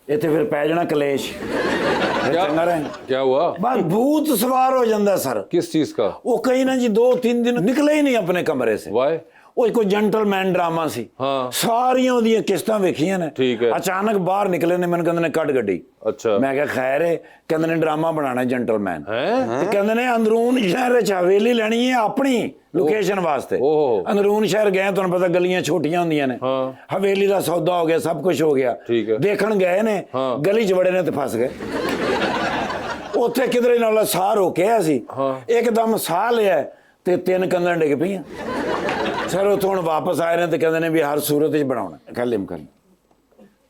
इत्थे फिर पै जाना कलेश। चंगा रहे क्या हुआ? बस भूत सवार हो जाता सर। किस चीज का? वो कहीं ना जी 2-3 दिन निकले ही नहीं अपने कमरे से। वाई? ਉਹ ਕੋਈ ਜੈਂਟਲਮੈਨ ਡਰਾਮਾ ਸੀ ਹਾਂ। ਸਾਰੀਆਂ ਉਹਦੀਆਂ ਕਿਸ਼ਤਾਂ ਵੇਖੀਆਂ ਨੇ। ਠੀਕ ਹੈ। ਅਚਾਨਕ ਬਾਹਰ ਨਿਕਲੇ ਨੇ, ਮੈਨੂੰ ਕਹਿੰਦੇ ਨੇ ਕੱਢ ਗੱਡੀ। ਅੱਛਾ। ਮੈਂ ਕਿਹਾ ਖੈਰ ਹੈ, ਕਹਿੰਦੇ ਨੇ ਡਰਾਮਾ ਬਣਾਉਣਾ ਜੈਂਟਲਮੈਨ ਹੈਂ? ਤੇ ਕਹਿੰਦੇ ਨੇ ਅੰਦਰੂਨ ਸ਼ਹਿਰ ਚ ਹਵੇਲੀ ਲੈਣੀ ਹੈ ਆਪਣੀ ਲੋਕੇਸ਼ਨ ਵਾਸਤੇ। ਓਹ। ਅੰਦਰੂਨ ਸ਼ਹਿਰ ਗਏ, ਤੁਹਾਨੂੰ ਪਤਾ ਗਲੀਆਂ ਛੋਟੀਆਂ ਹੁੰਦੀਆਂ ਨੇ, ਹਾਂ। ਹਵੇਲੀ ਦਾ ਸੌਦਾ ਹੋ ਗਿਆ, ਸਭ ਕੁਝ ਹੋ ਗਿਆ। ਠੀਕ ਹੈ। ਦੇਖਣ ਗਏ ਨੇ, ਹਾਂ। ਗਲੀ ਚ ਵੜੇ ਨੇ ਤੇ ਫਸ ਗਏ। ਉੱਥੇ ਕਿਧਰੇ ਨਾਲ ਸਾਹ ਰੋਕਿਆ ਸੀ, ਇੱਕਦਮ ਸਾਹ ਲਿਆ ਤੇ 3 ਕੰਧਾਂ ਡਿੱਗ ਪਈਆਂ। ਸਰ ਉੱਥੋਂ ਹੁਣ ਵਾਪਸ ਆਏ ਨੇ ਤੇ ਕਹਿੰਦੇ ਨੇ ਵੀ ਹਰ ਸੂਰਤ ਵਿੱਚ ਬਣਾਉਣਾ। ਕੱਲ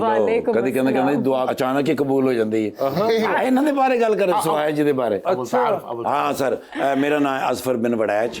वालेकुम ਕਦੀ ਕਹਿੰਦੇ ਦੁਆ ਅਚਾਨਕ ਹੀ ਕਬੂਲ ਹੋ ਜਾਂਦੀ ਹੈ। ਇਹਨਾਂ ਦੇ ਬਾਰੇ ਗੱਲ ਕਰੇ, ਸੁਹਾਇ ਜੀ ਦੇ ਬਾਰੇ। ਹਾਂ ਸਰ, ਮੇਰਾ ਨਾਮ ਹੈ ਅਜ਼ਫਰ ਬਿਨ ਵੜੈਚ,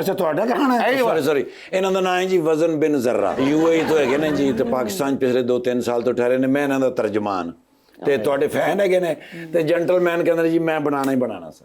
ਅੱਛਾ, ਤੁਹਾਡਾ ਕਹਾਣਾ ਹੈ? ਸੌਰੀ, ਇਹਨਾਂ ਦਾ ਨਾਮ ਹੈ ਜੀ ਵਜ਼ਨ ਬਿਨ ਜ਼ਰਰਾ। UAE ਤੋਂ ਹੈਗੇ ਨੇ ਜੀ, ਤੇ ਪਾਕਿਸਤਾਨ ਪਿਛਲੇ 2-3 ਸਾਲ ਤੋਂ ਠਹਿਰੇ ਨੇ। ਮੈਂ ਇਹਨਾਂ ਦਾ ਤਰਜਮਾਨ ਤੇ ਤੁਹਾਡੇ ਫੈਨ ਹੈਗੇ ਨੇ, ਤੇ ਜੈਂਟਲਮੈਨ ਕਹਿੰਦੇ ਨੇ ਜੀ ਮੈਂ ਬਣਾਣਾ ਹੀ ਬਣਾਣਾ ਸਰ।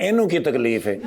ਇਹਨੂੰ ਕੀ ਤਕਲੀਫ ਹੈ?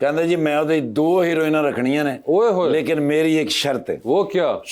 ਕਹਿੰਦੇ ਜੀ ਮੈਂ ਉਹਦੇ 2 ਹੀਰੋਇਨਾਂ ਰੱਖਣੀਆਂ ਨੇ, ਓਏ ਹੋਏ। ਲੇਕਿਨ ਮੇਰੀ ਇੱਕ ਸ਼ਰਤ ਹੈ। वो क्या?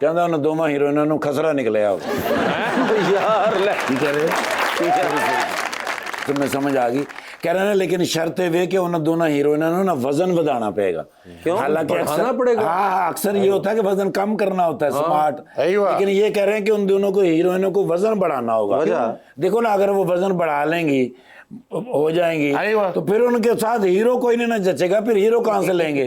ਕਹਿੰਦਾ ਉਹਨਾਂ ਦੋਵਾਂ ਹੀਰੋਇਨਾਂ ਨੂੰ ਖਸਰਾ ਨਿਕਲਿਆ ਉਹ। यार ले ਕੀ ਕਹਿ ਰਹੇ? ਤੇ ਮੈਂ ਸਮਝ ਆ ਗਈ। कह रहे हैं लेकिन शर्त है वे कि उन दोनों हीरोइनों ने ना वजन बढ़ाना पड़ेगा। हालांकि बढ़ाना पड़ेगा? हाँ, अक्सर ये होता है कि वजन कम करना होता है, स्मार्ट। लेकिन ये कह रहे हैं कि उन दोनों को हीरोइनों को वजन बढ़ाना होगा। देखो ना, अगर वो वजन बढ़ा लेंगी, हो जाएंगी, तो फिर उनके साथ हीरो कोई नहीं ना जचेगा, फिर हीरो कहाँ से लेंगे?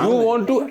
You want to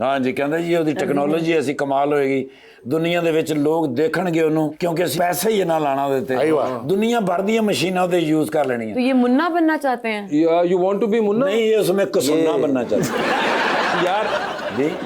हाँ जी, कहते जी ਉਹਦੀ ਟੈਕਨੋਲੋਜੀ ਐਸੀ ਕਮਾਲ ਹੋਏਗੀ, ਦੁਨੀਆ ਦੇ ਵਿੱਚ ਲੋਕ ਦੇਖਣਗੇ ਉਹਨੂੰ, ਕਿਉਂਕਿ ਅਸੀਂ ਪੈਸੇ ਹੀ ਨਾ ਲਾਣਾ ਉਹਦੇ ਤੇ। ਦੁਨੀਆ ਭਰ ਦੀਆਂ ਮਸ਼ੀਨਾਂ ਉਹਦੇ ਯੂਜ਼ ਕਰ ਲੈਣੀਆਂ। तो ये मुन्ना बनना चाहते हैं? Yeah, you want to be Munna? नहीं, ये उसमें कसुन्ना बनना चाहते यार जी।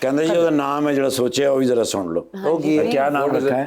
कहते जी ਉਹਦਾ ਨਾਮ ਹੈ ਜਿਹੜਾ ਸੋਚਿਆ ਉਹ ਵੀ ਜ਼ਰਾ ਸੁਣ ਲਓ। क्या नाम रखा है?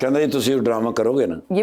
कहते जी ਤੁਸੀਂ ड्रामा करोगे ना? ये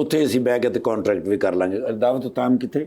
ਉੱਥੇ ਅਸੀਂ ਬਹਿ ਕੇ ਤੇ ਕੰਟਰੈਕਟ ਵੀ ਕਰ ਲਾਂਗੇ। ਦਾਵਤ ਤਾਮ ਕਿੱਥੇ?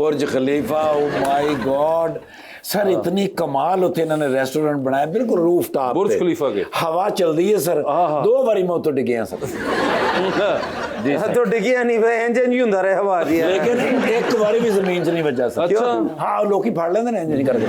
Burj Khalifa. Oh my god sir, इतनी कमाल होते इन्होंने रेस्टोरेंट बनाया बिल्कुल रूफ टॉप बुर्ज खलीफा के हवा चल रही है सर। 2 बारी मैं तो डिगे हैं सर जी सर। तो डिगिया नहीं वे इंजन ही हुंदा रहे हवा दी, लेकिन एक बारी भी जमीन च नहीं बचा सर। अच्छा। हाँ, लोग ही फाड़ लेंदे ने इंजन करके।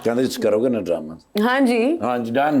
कहते जी करोगे ना ड्रामा? हाँ जी। हाँ जी, डन।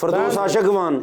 फरदौस आशिकवान।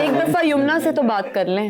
एक दफा यमुना से तो बात कर लें।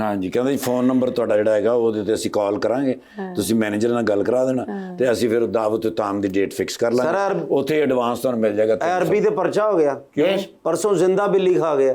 हाँ जी, कहते जी फोन नंबर ਤੁਹਾਡਾ ਜਿਹੜਾ ਹੈਗਾ ਉਹਦੇ ਤੇ ਅਸੀਂ ਕਾਲ ਕਰਾਂਗੇ, ਤੁਸੀਂ ਮੈਨੇਜਰ ਨਾਲ ਗੱਲ ਕਰਾ ਦੇਣਾ, ਤੇ ਅਸੀਂ ਫਿਰ ਦਾਵਤ ਤੇ ਤਾਮ ਦੀ ਡੇਟ ਫਿਕਸ ਕਰ ਲਾਂਗੇ। सर, ਉੱਥੇ ਐਡਵਾਂਸ ਤੁਹਾਨੂੰ ਮਿਲ ਜਾਏਗਾ। अरबी ते पर्चा हो गया। परसों जिंदा बिल्ली खा गया।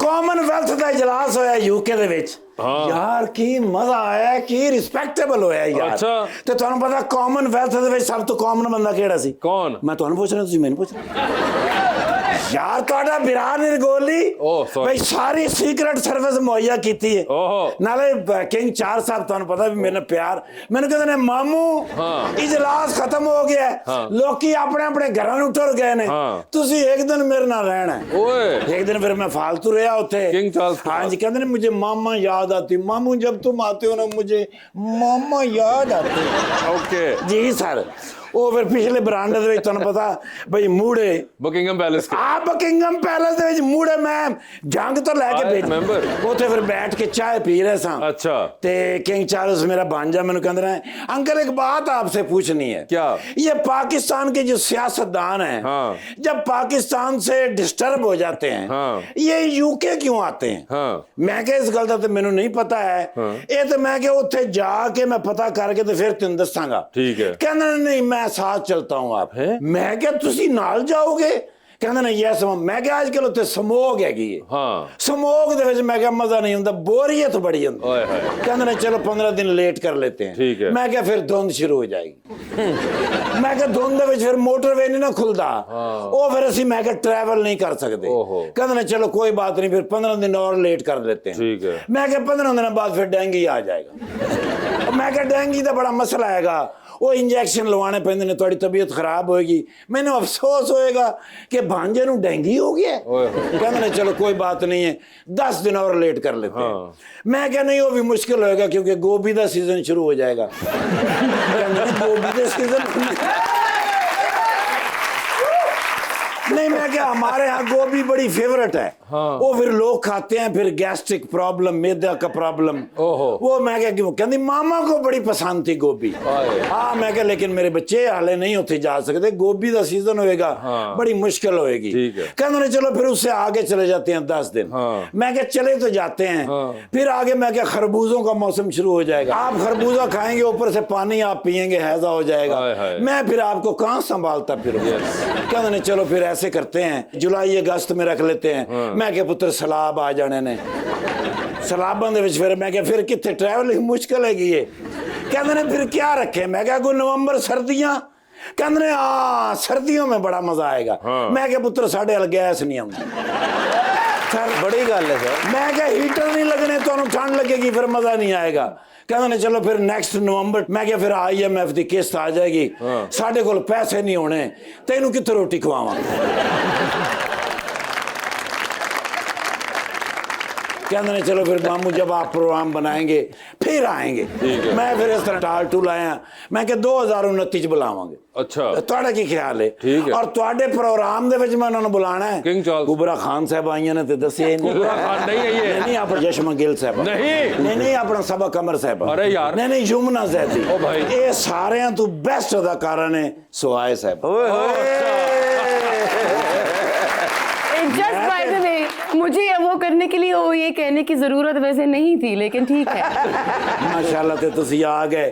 ਕਾਮਨਵੈਲਥ ਦਾ ਇਜਲਾਸ ਹੋਇਆ ਯੂਕੇ ਦੇ ਵਿੱਚ। ਯਾਰ ਕੀ ਮਜ਼ਾ ਆਇਆ, ਕੀ ਰਿਸਪੈਕਟੇਬਲ ਹੋਇਆ ਯਾਰ। ਅੱਛਾ। ਤੇ ਤੁਹਾਨੂੰ ਪਤਾ ਕਾਮਨਵੈਲਥ ਦੇ ਵਿੱਚ ਸਭ ਤੋਂ ਕਾਮਨ ਬੰਦਾ ਕਿਹੜਾ ਸੀ? कौन? ਮੈਂ ਤੁਹਾਨੂੰ ਪੁੱਛ ਰਿਹਾ, ਤੁਸੀਂ ਮੈਨੂੰ ਪੁੱਛ ਰਹੇ। ਯਾਰ ਤੁਹਾਡਾ ਬਿਰਾਨ ਨਿਰਗੋਲੀ sorry। ਬਈ ਸਾਰੀ ਸੀਕ੍ਰੇਟ ਸਰਵਿਸ ਮੁਹੱਈਆ ਕੀਤੀ ਹੈ। ਓਹੋ। ਨਾਲੇ ਕਿੰਗ ਚਾਰ ਸਾਹਿਬ ਤੁਹਾਨੂੰ ਪਤਾ ਵੀ ਮੇਰੇ ਨਾਲ ਪਿਆਰ, ਮੈਨੂੰ ਕਹਿੰਦੇ ਨੇ ਮਾਮੂ ਇਜਲਾਸ ਖਤਮ ਹੋ ਗਿਆ, ਲੋਕੀ ਆਪਣੇ ਆਪਣੇ ਘਰਾਂ ਨੂੰ ਟੁਰ ਗਏ ਨੇ, ਤੁਸੀਂ ਇੱਕ ਦਿਨ ਮੇਰੇ ਨਾਲ ਰਹਿਣਾ। ओए एक दिन फिर मैं फालतू रहा होते किंग चार्ल्स के हाँ जी, कहते हैं मुझे मामा याद आती, मामू जब तुम आते हो ना मुझे मामा याद आती। ओके। जी सर, ਉਹ ਫਿਰ ਪਿਛਲੇ ਬਰਾਂਡੇ ਦੇ ਵਿੱਚ ਤੁਹਾਨੂੰ ਪਤਾ ਬਈ ਮੂੜੇ ਬਕਿੰਗਮ ਪੈਲੇਸ ਕੇ ਆ ਬਕਿੰਗਮ ਪੈਲੇਸ ਦੇ ਵਿੱਚ ਮੂੜੇ ਮੈਂ ਜੰਗ ਤੋਂ ਲੈ ਕੇ I remember. ਉੱਥੇ ਫਿਰ ਬੈਠ ਕੇ ਚਾय पी रहे सां अच्छा ते किंग चार्ल्स मेरा भांजा मैंने कहते रहे अंकल एक बात आपसे पूछनी है क्या? ये पाकिस्तान के जो सियासतदान हैं हाँ। जब पाकिस्तान से डिस्टर्ब हो जाते हैं हाँ। ये यूके क्यों आते हैं हाँ। मैं क्या इस गल दा ते मैनू नहीं पता है ये तो मैं क्या उत्थे जाके मैं पता करके ते फिर तेन दसांगा ठीक है। कहना नहीं मैं साथ चलता हूँ आप मैं क्या तुसी नाल जाओगे कहना नहीं यस मैं क्या आजकल उत्थे समोग हैगी है हाँ ਸਮੋਗ ਦੇ ਵਿੱਚ ਮੈਂ ਕਿਹਾ ਮਜ਼ਾ ਨਹੀਂ ਹੁੰਦਾ ਬੋਰੀਅਤ ਬੜੀ ਹੁੰਦੀ ओए होए ਕਹਿੰਦੇ ਨੇ ਚਲੋ 15 ਦਿਨ ਲੇਟ ਕਰ लेते हैं ठीक है। ਮੈਂ ਕਿਹਾ ਫਿਰ ਧੁੰਦ ਸ਼ੁਰੂ ਹੋ ਜਾਏਗੀ ਮੈਂ ਕਿਹਾ ਧੁੰਦ ਦੇ ਵਿੱਚ ਫਿਰ ਮੋਟਰਵੇ ਨਹੀਂ ਨਾ ਖੁੱਲਦਾ ਉਹ ਫਿਰ ਅਸੀਂ ਮੈਂ ਕਿਹਾ ਟਰੈਵਲ ਨਹੀਂ ਕਰ ਸਕਦੇ ओहो। ਕਹਿੰਦੇ ਨੇ ਚਲੋ ਕੋਈ ਬਾਤ नहीं फिर 15 दिन और लेट कर लेते हैं ठीक है। मैं क्या 15 दिन बाद फिर डेंगू आ जाएगा मैं क्या डेंगू का बड़ा मसला हैगा वो इंजैक्शन लवाने पैंदे ने थोड़ी तबीयत खराब होएगी मैंने अफसोस होएगा कि भांजे नू डेंगू हो गया ओए होए। कहते ने चलो कोई बात नहीं है 10 दिन और लेट कर लेते हैं मैं क्या नहीं वो भी मुश्किल होएगा क्योंकि गोभी का सीजन शुरू हो जाएगा गोभी का सीजन नहीं मैं क्या हमारे यहाँ गोभी बड़ी फेवरेट है वो फिर लोग खाते हैं फिर गैस्ट्रिक प्रॉब्लम मैदा का प्रॉब्लम ओहो। वो मैं क्या क्यों कहती मामा को बड़ी पसंद थी गोभी हाँ मैं क्या लेकिन मेरे बच्चे हाले नहीं होते जा सकते गोभी का सीजन होएगा बड़ी मुश्किल होएगी ठीक है। कहते हैं चलो फिर उससे आगे चले जाते हैं 10 दिन मैं क्या चले तो जाते हैं फिर आगे मैं क्या खरबूजों का मौसम शुरू हो जाएगा आप खरबूजा खाएंगे ऊपर से पानी आप पियेंगे हैजा हो जाएगा हाय हाय। मैं फिर आपको कहाँ संभालता फिर कहते हैं चलो फिर ऐसे करते हैं जुलाई अगस्त में रख लेते हैं मैं क्या पुत्र सलाब आ जाने ने सलाबां दे विच फिर मैं क्या फिर कितने ट्रैवलिंग मुश्किल हैगी है कहते ने फिर क्या रखे मैं क्या कोई नवंबर सर्दियां कहते ने हाँ सर्दियों में बड़ा मजा आएगा मैं क्या पुत्र साढ़े हल गैस नहीं आती सर बड़ी गल है सर मैं क्या हीटर नहीं लगने तो ठंड लगेगी फिर मजा नहीं आएगा कहते ने चलो फिर नेक्स्ट नवंबर मैं क्या फिर IMF की किस्त आ जाएगी साढ़े कोल पैसे नहीं होने तेनू कित्थे रोटी खवावां कहते ने चलो फिर मामू जब आप प्रोग्राम बनाएंगे फिर आएंगे मैं फिर इस तरह टाल टूल आया मैं क्या 2029 च बुलावांगे अच्छा ਤੁਹਾਡਾ ਕੀ ਖਿਆਲ ਹੈ ਠੀਕ ਹੈ। ਔਰ ਤੁਹਾਡੇ ਪ੍ਰੋਗਰਾਮ ਦੇ ਵਿੱਚ ਮੈਂ ਉਹਨਾਂ ਨੂੰ ਬੁਲਾਣਾ ਹੈ ਕਿੰਗ ਚਾਰਲਸ। ਕੁਬਰਾ ਖਾਨ ਸਾਹਿਬ ਆਈਆਂ ਨੇ ਤੇ ਦੱਸਿਆ ਹੀ ਨਹੀਂ कुबरा खान नहीं है ये नहीं ਆਪਣਾ ਯਸ਼ਮਾ ਗਿੱਲ ਸਾਹਿਬ नहीं ਨਹੀਂ ਆਪਣਾ ਸਬਾ ਕਮਰ ਸਾਹਿਬ अरे यार। ਨਹੀਂ ਯੁਮਨਾ ਜ਼ੈਦੀ ओ भाई। ਇਹ ਸਾਰਿਆਂ ਤੋਂ ਬੈਸਟ ਅਦਾਕਾਰਾਂ ਨੇ ਸੁਹਾਏ ਸਾਹਿਬ ओए होए जस्ट बाय द वे मुझे वो करने के लिए वो ये कहने की जरूरत वैसे नहीं थी लेकिन ठीक है ਮਾਸ਼ਾਅੱਲਾ ਤੇ ਤੁਸੀਂ ਆ ਗਏ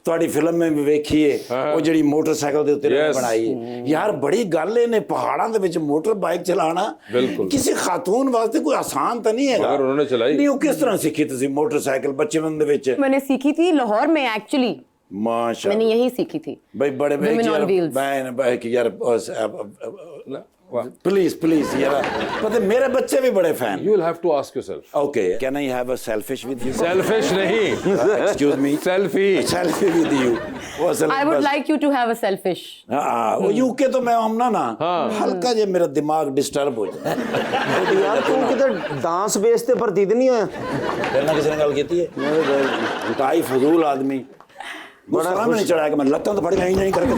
ਤੁਹਾਡੀ ਫਿਲਮ में भी ਵੇਖੀਏ ਉਹ ਜਿਹੜੀ ਮੋਟਰਸਾਈਕਲ ਦੇ ਉੱਤੇ Yes। ਬਣਾਈ ਯਾਰ ਬੜੀ ਗੱਲ ਇਹਨੇ ਪਹਾੜਾਂ ਦੇ ਵਿੱਚ ਮੋਟਰ ਬਾਈਕ ਚਲਾਣਾ ਬਿਲਕੁਲ। ਕਿਸੇ ਖਾਤੂਨ ਵਾਸਤੇ ਕੋਈ ਆਸਾਨ ਤਾਂ ਨਹੀਂ ਹੈਗਾ मगर उन्होंने चलाई। ਨਹੀਂ ਉਹ ਕਿਸ ਤਰ੍ਹਾਂ ਸਿੱਖੀ ਤੁਸੀਂ ਮੋਟਰਸਾਈਕਲ बचपन ਦੇ ਵਿੱਚ मैंने सीखी थी लाहौर में एक्चुअली माशाल्लाह मैंने यही सीखी थी भाई बड़े Women on Wheels। Please please यार पता है, मेरे बच्चे भी बड़े fan You will have to ask yourself. Okay can I have a selfish with you Selfish नहीं excuse me selfie selfie with you वो असल I would like you to have a selfish हाँ वो यूके तो मैं हमना ना हल्का जे मेरा दिमाग डिस्टर्ब हो जाता है यार तू किधर डांस बेस ते भर्ती ते नहीं होया फिर ना किसी ने गल की है उताई फजूल आदमी बड़ा नहीं चढ़ा के मैं लत्तां तो फड़ के नहीं करके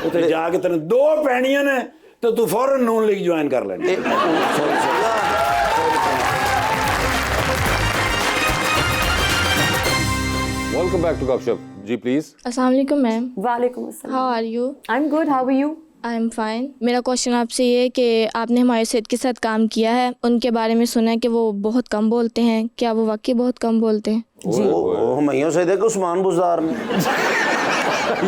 उते जाके तेने 2 पैणियां ने तो तू फौरन नून लीग ज्वाइन कर लेनी Welcome back to Gupshup. Ji please. अस्सलाम वालेकुम मैम वालेकुम अस्सलाम how are you I am good how are you I am fine मेरा क्वेश्चन आपसे ये है कि आपने हमारे सेठ के साथ काम किया है उनके बारे में सुना है कि वो बहुत कम बोलते हैं क्या वो वाकई बहुत कम बोलते हैं ओ हमइयों से देखो उस्मान बुज़दार में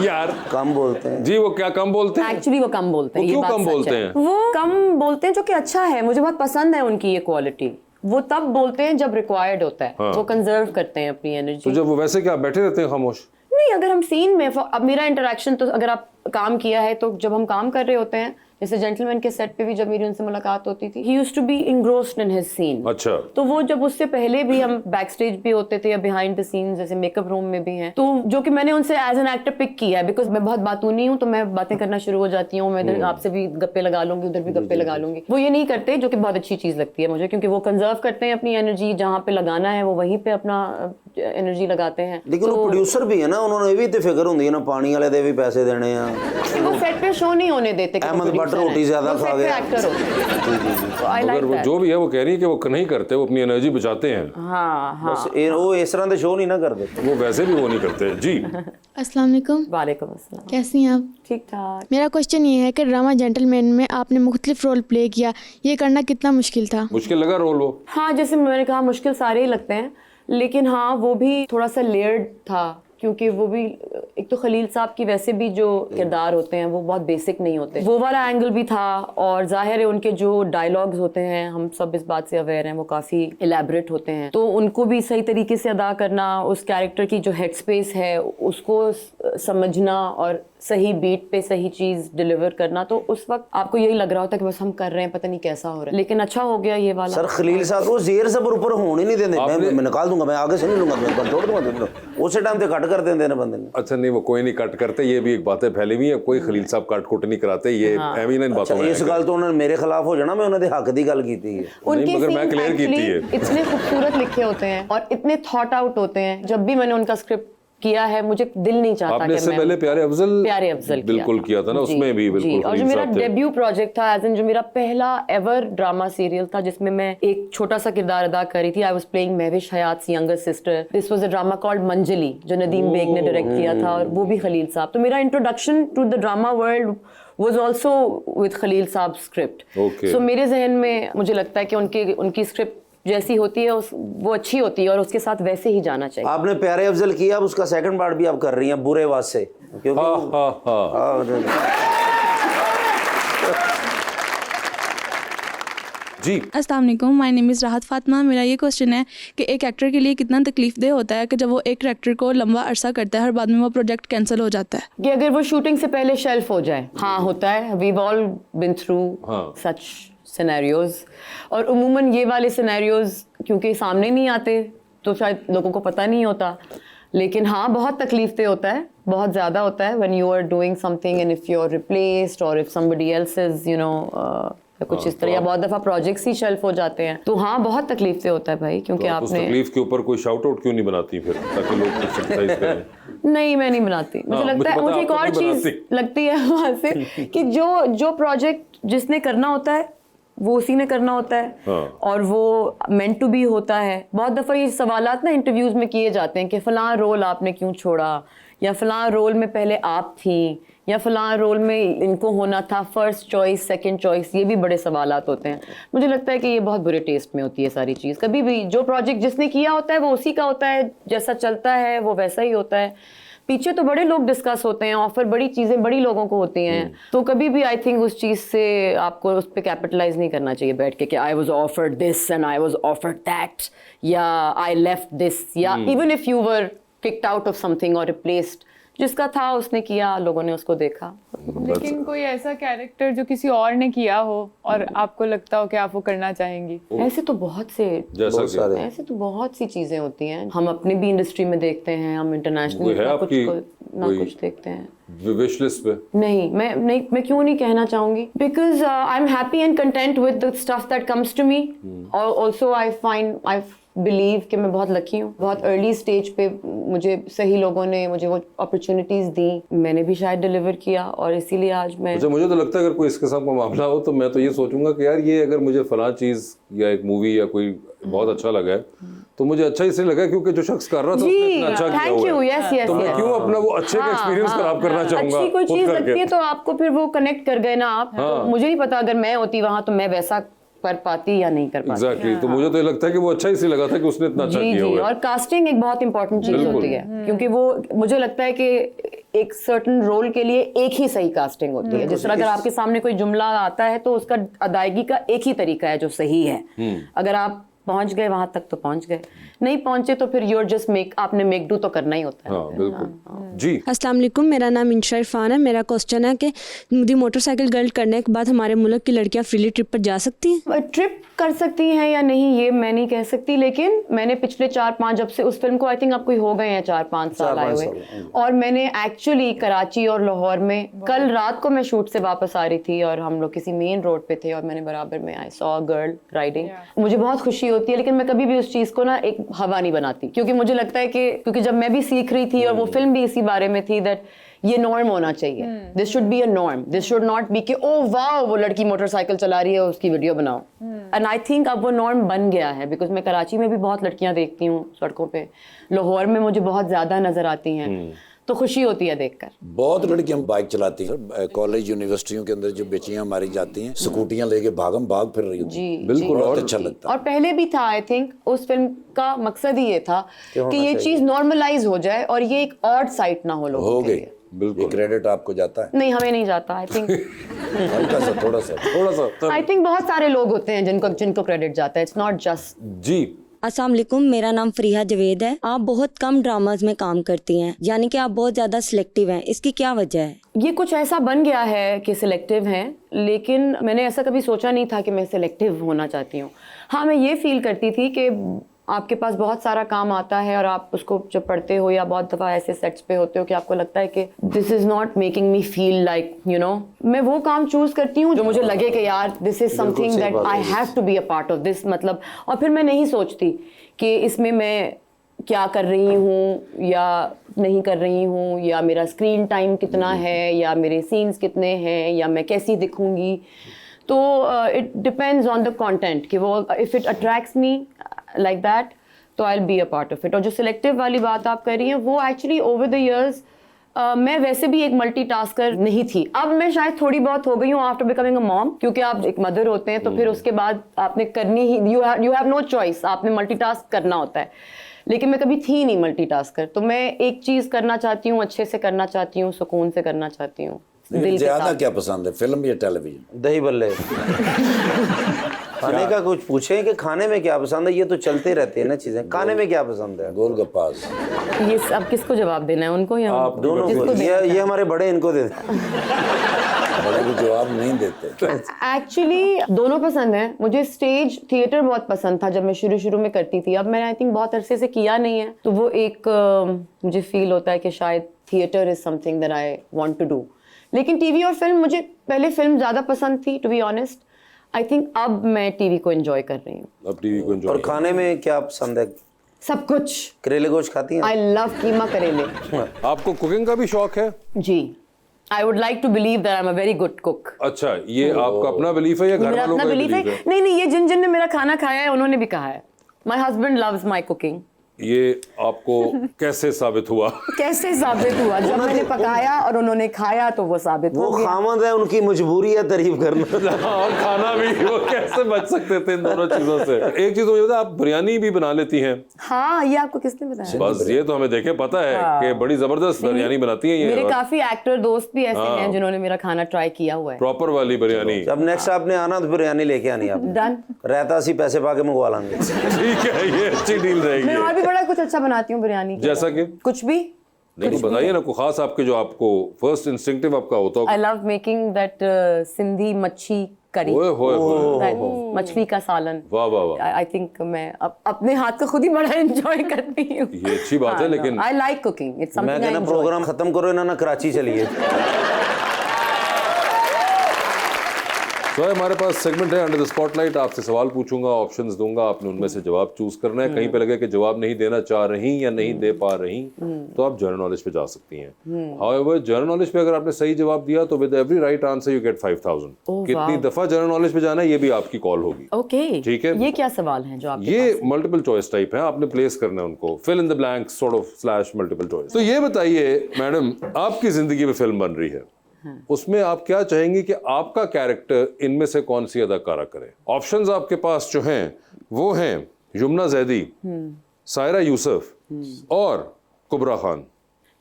यार कम बोलते हैं जी वो क्या कम बोलते हैं एक्चुअली वो कम बोलते हैं वो ये क्यों बात कम सच बोलते है। हैं? वो कम बोलते हैं जो कि अच्छा है मुझे बहुत पसंद है उनकी ये क्वालिटी वो तब बोलते हैं जब रिक्वायर्ड होता है वो कंजर्व करते हैं अपनी तो एनर्जी जब वो वैसे क्या बैठे रहते हैं खामोश नहीं अगर हम सीन में अब मेरा इंटरेक्शन तो अगर आप काम किया है तो जब हम काम कर रहे होते हैं जैसे जेंटलमैन के सेट पे भी जब मेरी उनसे मुलाकात होती थी ही used to be engrossed in his scene अच्छा तो वो जब उससे पहले भी हम बैक स्टेज भी होते थे या बिहाइंड द सीन्स जैसे मेकअप रूम में भी हैं तो जो कि मैंने उनसे एज एन एक्टर पिक किया है बिकॉज मैं बहुत बातूनी हूँ तो मैं बातें करना शुरू हो जाती हूँ मैं इधर आपसे भी गप्पे लगा लूंगी उधर भी गप्पे लगा लूंगी वो ये नहीं करते जो कि बहुत अच्छी चीज लगती है मुझे क्योंकि वो कंजर्व करते हैं अपनी एनर्जी जहाँ पे लगाना है वो वहीं पे अपना एनर्जी लगाते हैं। लेकिन वो प्रोड्यूसर भी है ना, उन्होंने भी तो फिक्र होंगी ना, पानी वाले दे भी पैसे देने हैं। वो सेट पे शो नहीं होने देते। अहमद भट्ट रोटी ज्यादा खा गया। एक्टर होते हैं। मगर वो जो भी है वो कह रही है कि वो नहीं करते, वो अपनी एनर्जी बचाते हैं। हाँ हाँ, वो इस तरह के शो नहीं ना करते, वो वैसे भी वो नहीं करते। जी अस्सलाम वालेकुम। वालेकुम अस्सलाम। कैसी हैं आप? ठीक ठाक। मेरा क्वेश्चन ये है कि ड्रामा जेंटलमैन में आपने मुख्तलिफ रोल प्ले किया, ये करना कितना मुश्किल था? मुश्किल लगा रोल वो? हाँ, जैसे मैंने कहा मुश्किल सारे ही लगते हैं, लेकिन हाँ वो भी थोड़ा सा लेयर्ड था, क्योंकि वो भी एक तो खलील साहब की वैसे भी जो किरदार होते हैं वो बहुत बेसिक नहीं होते, वो वाला एंगल भी था। और जाहिर है उनके जो डायलॉग्स होते हैं, हम सब इस बात से अवेयर हैं, वो काफ़ी इलेबरेट होते हैं, तो उनको भी सही तरीके से अदा करना, उस कैरेक्टर की जो हेड स्पेस है उसको समझना और सही बीट पे सही चीज़ डिलीवर करना, तो उस वक्त आपको यही लग रहा होता है कि बस हम कर रहे हैं, पता नहीं कैसा हो रहा है, लेकिन अच्छा हो गया ये वाला। सर खलील साहब को जेर से ऊपर होने नहीं देते, मैं निकाल दूंगा, मैं आगे से नहीं लूंगा, मैं छोड़ दूंगा, उसी टाइम पे कट कर देते ना बंदे ने। अच्छा नहीं, वो कोई नहीं कट करते, ये भी एक बात है फैली हुई है, कोई खलील साहब काट कुट नहीं कराते, ये एवी ना इन बातों में। इस गल तो उन्होंने मेरे खिलाफ हो जाना, मैं उन्होंने हक की गल की थी। उनके मगर मैं scenes क्लियर की थी actually इतने खूबसूरत लिखे होते हैं और इतने थॉट आउट होते हैं। जब भी मैंने उनका स्क्रिप्ट किया है, मुझे दिल नहीं चाहता आपने कि इससे मैं पहले प्यारे अफजल बिल्कुल किया था ना, उसमें भी बिल्कुल जी। और जो खलील मेरा साहब थे। डेब्यू प्रोजेक्ट था, एज इन जो मेरा पहला एवर ड्रामा सीरियल था, जिसमें मैं एक छोटा सा किरदार अदा कर रही थी। I was playing Mahwish Hayat's younger sister. This was a drama called Manjali, जो नदीम बेग ने डायरेक्ट किया था, और वो भी खलील साहब। तो मेरा introduction to the drama world was also with Khalil sahab script. So मेरे जहन में मुझे लगता है कि उनकी स्क्रिप्ट जैसी होती है वो अच्छी होती है, और उसके साथ वैसे ही जाना चाहिए। आपने प्यारे अफजल किया, अब उसका सेकंड पार्ट भी आप कर रही हैं बुरे वास से, क्योंकि जी। अस्सलाम वालेकुम, माय नेम इज़ राहत फातिमा। मेरा ये क्वेश्चन है कि एक एक्टर के लिए कितना तकलीफदेह होता है कि जब वो एक कैरेक्टर को लंबा अरसा करता है और बाद में वो प्रोजेक्ट कैंसिल हो जाता है? कि अगर वो शूटिंग से पहले शेल्फ हो जाए। हाँ, होता है, we've all been through such scenarios. और उमूमन ये वाले सिनेरियोज क्योंकि सामने नहीं आते तो शायद लोगों को पता नहीं होता, लेकिन हाँ बहुत तकलीफदेह होता है, बहुत ज़्यादा होता है। When you are doing something and if you are replaced और if somebody else is you know कुछ इस तरह, या बहुत दफ़ा प्रोजेक्ट्स ही शेल्फ हो जाते हैं, तो हाँ बहुत तकलीफ से होता है भाई, क्योंकि तो आपने उस तकलीफ के ऊपर कोई शाउट आउट क्यों नहीं बनाती फिर, ताकि लोग कुछ सिंपैथाइज करें? नहीं, मैं नहीं बनाती। मुझे लगता है, मुझे एक और चीज़ लगती है वहाँ से कि जो प्रोजेक्ट जिसने करना होता है वो उसी ने करना होता है, और वो मेंट टू बी होता है। बहुत दफ़ा ये सवालात ना इंटरव्यूज़ में किए जाते हैं कि फ़लाँ रोल आपने क्यों छोड़ा, या फ़लाँ रोल में पहले आप थी, या फ़लाँ रोल में इनको होना था फर्स्ट चॉइस सेकंड चॉइस। ये भी बड़े सवालात होते हैं। मुझे लगता है कि ये बहुत बुरे टेस्ट में होती है सारी चीज़। कभी भी जो प्रोजेक्ट जिसने किया होता है वो उसी का होता है, जैसा चलता है वो वैसा ही होता है। पीछे तो बड़े लोग डिस्कस होते हैं, ऑफर बड़ी चीज़ें बड़ी लोगों को होती हैं, तो कभी भी आई थिंक उस चीज़ से आपको उस पर कैपिटलाइज नहीं करना चाहिए बैठ के कि I was offered this and I was offered that, या आई लेफ्ट दिस, या even if you were kicked out of something और रिप्लेस्ड, जिसका था उसने किया, लोगों ने उसको देखा। लेकिन कोई ऐसा कैरेक्टर जो किसी और ने किया हो और आपको लगता हो कि आप वो करना चाहेंगी? ऐसे तो बहुत से, ऐसे तो बहुत सी चीजें होती हैं। हम अपने भी इंडस्ट्री में देखते हैं, हम इंटरनेशनल कुछ देखते हैं। विश लिस्ट पे नहीं, मैं क्यों नहीं कहना चाहूंगी, because I am happy and content with the stuff that comes to me. Also I believe कि मैं बहुत लकी हूँ। बहुत अर्ली स्टेज पे मुझे सही लोगों ने मुझे वो अपॉर्चुनिटीज दी, मैंने भी शायद डिलीवर किया, और इसीलिए आज मैं। अच्छा, मुझे तो लगता है अगर कोई इस किस्म का मामला हो तो मैं तो ये सोचूंगा कि यार ये अगर मुझे फलां चीज़ या एक मूवी या कोई बहुत अच्छा लगा है तो मुझे अच्छा इसलिए लगा क्योंकि जो शख्स कर रहा था उसने इतना अच्छा किया हुआ है, तो मैं क्यों अपना वो अच्छे का एक्सपीरियंस खराब करना चाहूंगा। अच्छी कोई चीज लगती है तो आपको फिर वो कनेक्ट कर गए ना आप। तो मुझे नहीं पता अगर मैं होती वहां तो मैं वैसा कर पाती या नहीं कर पाती। Exactly. तो मुझे तो ये लगता है कि वो अच्छा इसलिए लगा था कि उसने इतना अच्छा किया हुआ है। और कास्टिंग एक बहुत इंपॉर्टेंट चीज होती है, क्योंकि वो मुझे लगता है कि एक सर्टेन रोल के लिए एक ही सही कास्टिंग होती है। जिस तरह अगर आपके सामने कोई जुमला आता है तो उसका अदायगी का एक ही तरीका है जो सही है। अगर आप पहुंच गए वहां तक तो पहुंच गए, नहीं पहुंचे तो फिर यूर जस्ट आपने मेक डू तो करना ही होता है। हाँ, बिल्कुल। जी अस्सलाम वालेकुम, मेरा नाम इंशा इरफान है। मेरा क्वेश्चन है कि दी मोटरसाइकिल गर्ल करने के बाद हमारे मुल्क की लड़कियां फ्रीली ट्रिप पर जा सकती हैं? ट्रिप कर सकती हैं या नहीं ये मैं नहीं कह सकती, लेकिन मैंने पिछले 4-5 जब से उस फिल्म को आई थिंक आपको हो गए हैं 4-5 साल आए हुए, और मैंने एक्चुअली कराची और लाहौर में कल रात को मैं शूट से वापस आ रही थी और हम लोग किसी मेन रोड पे थे और मैंने बराबर में I saw a girl riding. मुझे बहुत खुशी होती है, लेकिन मैं कभी भी उस चीज़ को ना एक हवा नहीं बनाती, क्योंकि मुझे लगता है कि क्योंकि जब मैं भी सीख रही थी और वो फिल्म भी इसी बारे में थी दैट ये नॉर्म होना चाहिए, this should be a norm, this should not be कि ओ वाह वो लड़की मोटरसाइकिल चला रही है उसकी वीडियो बनाओ। एंड आई थिंक अब वो नॉर्म बन गया है, बिकॉज मैं कराची में भी बहुत लड़कियां देखती हूँ सड़कों पे, लाहौर में मुझे बहुत ज़्यादा नजर आती हैं, तो खुशी होती है देखकर। बहुत लड़कियां बाइक चलाती हैं, कॉलेज यूनिवर्सिटियों के अंदर जो बेचियां मारी जाती हैं, स्कूटियां लेके भागम भाग फिर रही होती हैं। बिल्कुल, बहुत और अच्छा लगता है। और पहले भी था, आई थिंक उस फिल्म का मकसद ही ये था कि ये चीज नॉर्मलाइज हो जाए और ये एक ऑड साइट ना हो लोगों हो के गई, लिए। बिल्कुल। क्रेडिट आपको जाता है? नहीं, हमें नहीं जाता। आई थिंक हल्का सा, थोड़ा सा। आई थिंक बहुत सारे लोग होते हैं जिनको क्रेडिट जाता है, इट्स नॉट जस्ट। जी, अस्सलाम वालेकुम, मेरा नाम फरीहा जवेद है। आप बहुत कम ड्रामाज में काम करती हैं, यानी कि आप बहुत ज़्यादा सिलेक्टिव हैं, इसकी क्या वजह है? ये कुछ ऐसा बन गया है कि सिलेक्टिव हैं, लेकिन मैंने ऐसा कभी सोचा नहीं था कि मैं सिलेक्टिव होना चाहती हूँ। हाँ, मैं ये फील करती थी कि आपके पास बहुत सारा काम आता है और आप उसको जब पढ़ते हो या बहुत दफ़ा ऐसे सेट्स पे होते हो कि आपको लगता है कि this is not making me feel like you know, मैं वो काम चूज़ करती हूँ जो मुझे लगे कि यार this is something that I have to be a part of this, मतलब। और फिर मैं नहीं सोचती कि इसमें मैं क्या कर रही हूँ या नहीं कर रही हूँ, या मेरा स्क्रीन टाइम कितना है, या मेरे सीन्स कितने हैं, या मैं कैसी दिखूँगी। तो it depends on the content कि वो if it attracts me like that तो I will be a part of it. और जो सिलेक्टिव वाली बात आप कर रही हैं वो एक्चुअली ओवर द इयर्स मैं वैसे भी एक मल्टीटास्कर नहीं थी, अब मैं शायद थोड़ी बहुत हो गई हूँ आफ्टर बिकमिंग अ मॉम, क्योंकि आप एक मदर होते हैं तो फिर उसके बाद आपने करनी ही, यू हैव नो चॉइस, आपने मल्टीटास्क करना होता है। लेकिन मैं कभी थी नहीं मल्टीटास्कर, तो मैं एक चीज़ करना चाहती हूँ, अच्छे से करना चाहती हूँ, सुकून से करना चाहती हूँ। ज्यादा क्या पसंद है, फिल्म या टेलीविजन? दही बल्ले। खाने का कुछ पूछें कि खाने में क्या पसंद है, ये तो चलते रहते हैं ना चीजें। खाने में क्या पसंद है? गोलगप्पा। ये अब किसको जवाब देना है, उनको या आप दोनों को। ये हमारे बड़े, इनको दे दें। बड़े को जवाब नहीं देते। एक्चुअली दोनों पसंद है मुझे। स्टेज थिएटर बहुत पसंद था जब मैं शुरू में करती थी, अब मैंने आई थिंक बहुत अरसे से किया नहीं है, तो वो एक मुझे फील होता है कि शायद theatre is something that I want to do. लेकिन टीवी और फिल्म, मुझे पहले फिल्म ज़्यादा पसंद थी to be honest. I think अब मैं टीवी को एंजॉय कर रही हूँ। अब टीवी को एंजॉय। और खाने में क्या पसंद है? सब कुछ। करेले गोश्त खाती हैं? आई लव कीमा करेले। आपको कुकिंग का भी शौक है? जी, I would like to believe that I am a very good cook. अच्छा, ये आपका अपना बिलीफ है या घर वालों का बिलीफ है? नहीं, ये जिन ने मेरा खाना खाया है उन्होंने भी कहा है। My husband loves my cooking. ये आपको कैसे साबित हुआ? कैसे साबित हुआ? जब मैंने पकाया और उन्होंने खाया तो वो साबित हो गया। खामद है, उनकी मजबूरी है तारीफ करना। और खाना भी, वो कैसे बच सकते थे इन दोनों चीजों से? एक चीज मुझे बता, आप बिरयानी भी बना लेती हैं? हाँ, ये आपको किसने बताया? बस ये तो हमें देखे पता है कि बड़ी जबरदस्त बिरयानी बनाती हैं ये। मेरे काफी एक्टर दोस्त भी ऐसे हैं जिन्होंने मेरा खाना ट्राई किया हुआ है। प्रॉपर वाली बिरयानी। जब नेक्स्ट आपने आना तो बिरयानी लेके आनी आप। डन। रहता सी पैसे पाके मंगवा लेंगे। ठीक है, ये अच्छी डील मैं रहेगी। और भी बड़ा कुछ अच्छा बनाती हूँ बिरयानी। जैसा कि कुछ भी नहीं, बताइए ना, कोई खास आपके जो आपको फर्स्ट इंस्टिंक्टिव आपका होता हो। I love making that Sindhi मच्छी करी, ओए होए होए, मछली का सालन। वाह वाह वाह। आई थिंक मैं अपने हाथ का खुद ही बड़ा एंजॉय करती हूँ। ये अच्छी बात है, लेकिन I like cooking, it's something मैं आई कहना एंजॉय। प्रोग्राम खत्म करो ना कराची चलिए। तो हमारे पास सेगमेंट है अंडर द स्पॉटलाइट। आपसे सवाल पूछूंगा, ऑप्शंस दूंगा, आपने उनमें से जवाब चूज करना है। कहीं पे लगे कि जवाब नहीं देना चाह रही या नहीं दे पा रही तो आप जनरल नॉलेज पे जा सकती हैं। हाउएवर जनरल नॉलेज पे अगर आपने सही जवाब दिया तो with every right answer you get 5000। कितनी दफा जनरल नॉलेज पे जाना है ये भी आपकी कॉल होगी। ओके, ठीक है। ये क्या सवाल है जो आप? ये मल्टीपल चॉइस टाइप है, आपने प्लेस करना है उनको, fill in the blank sort of slash multiple choice. तो ये बताइए मैडम, आपकी जिंदगी में फिल्म बन रही है, उसमें आप क्या चाहेंगे कि आपका कैरेक्टर इनमें से कौन सी अदाकारा करे? ऑप्शंस आपके पास जो हैं वो हैं यमुना जैदी, सायरा यूसुफ और कुबरा खान।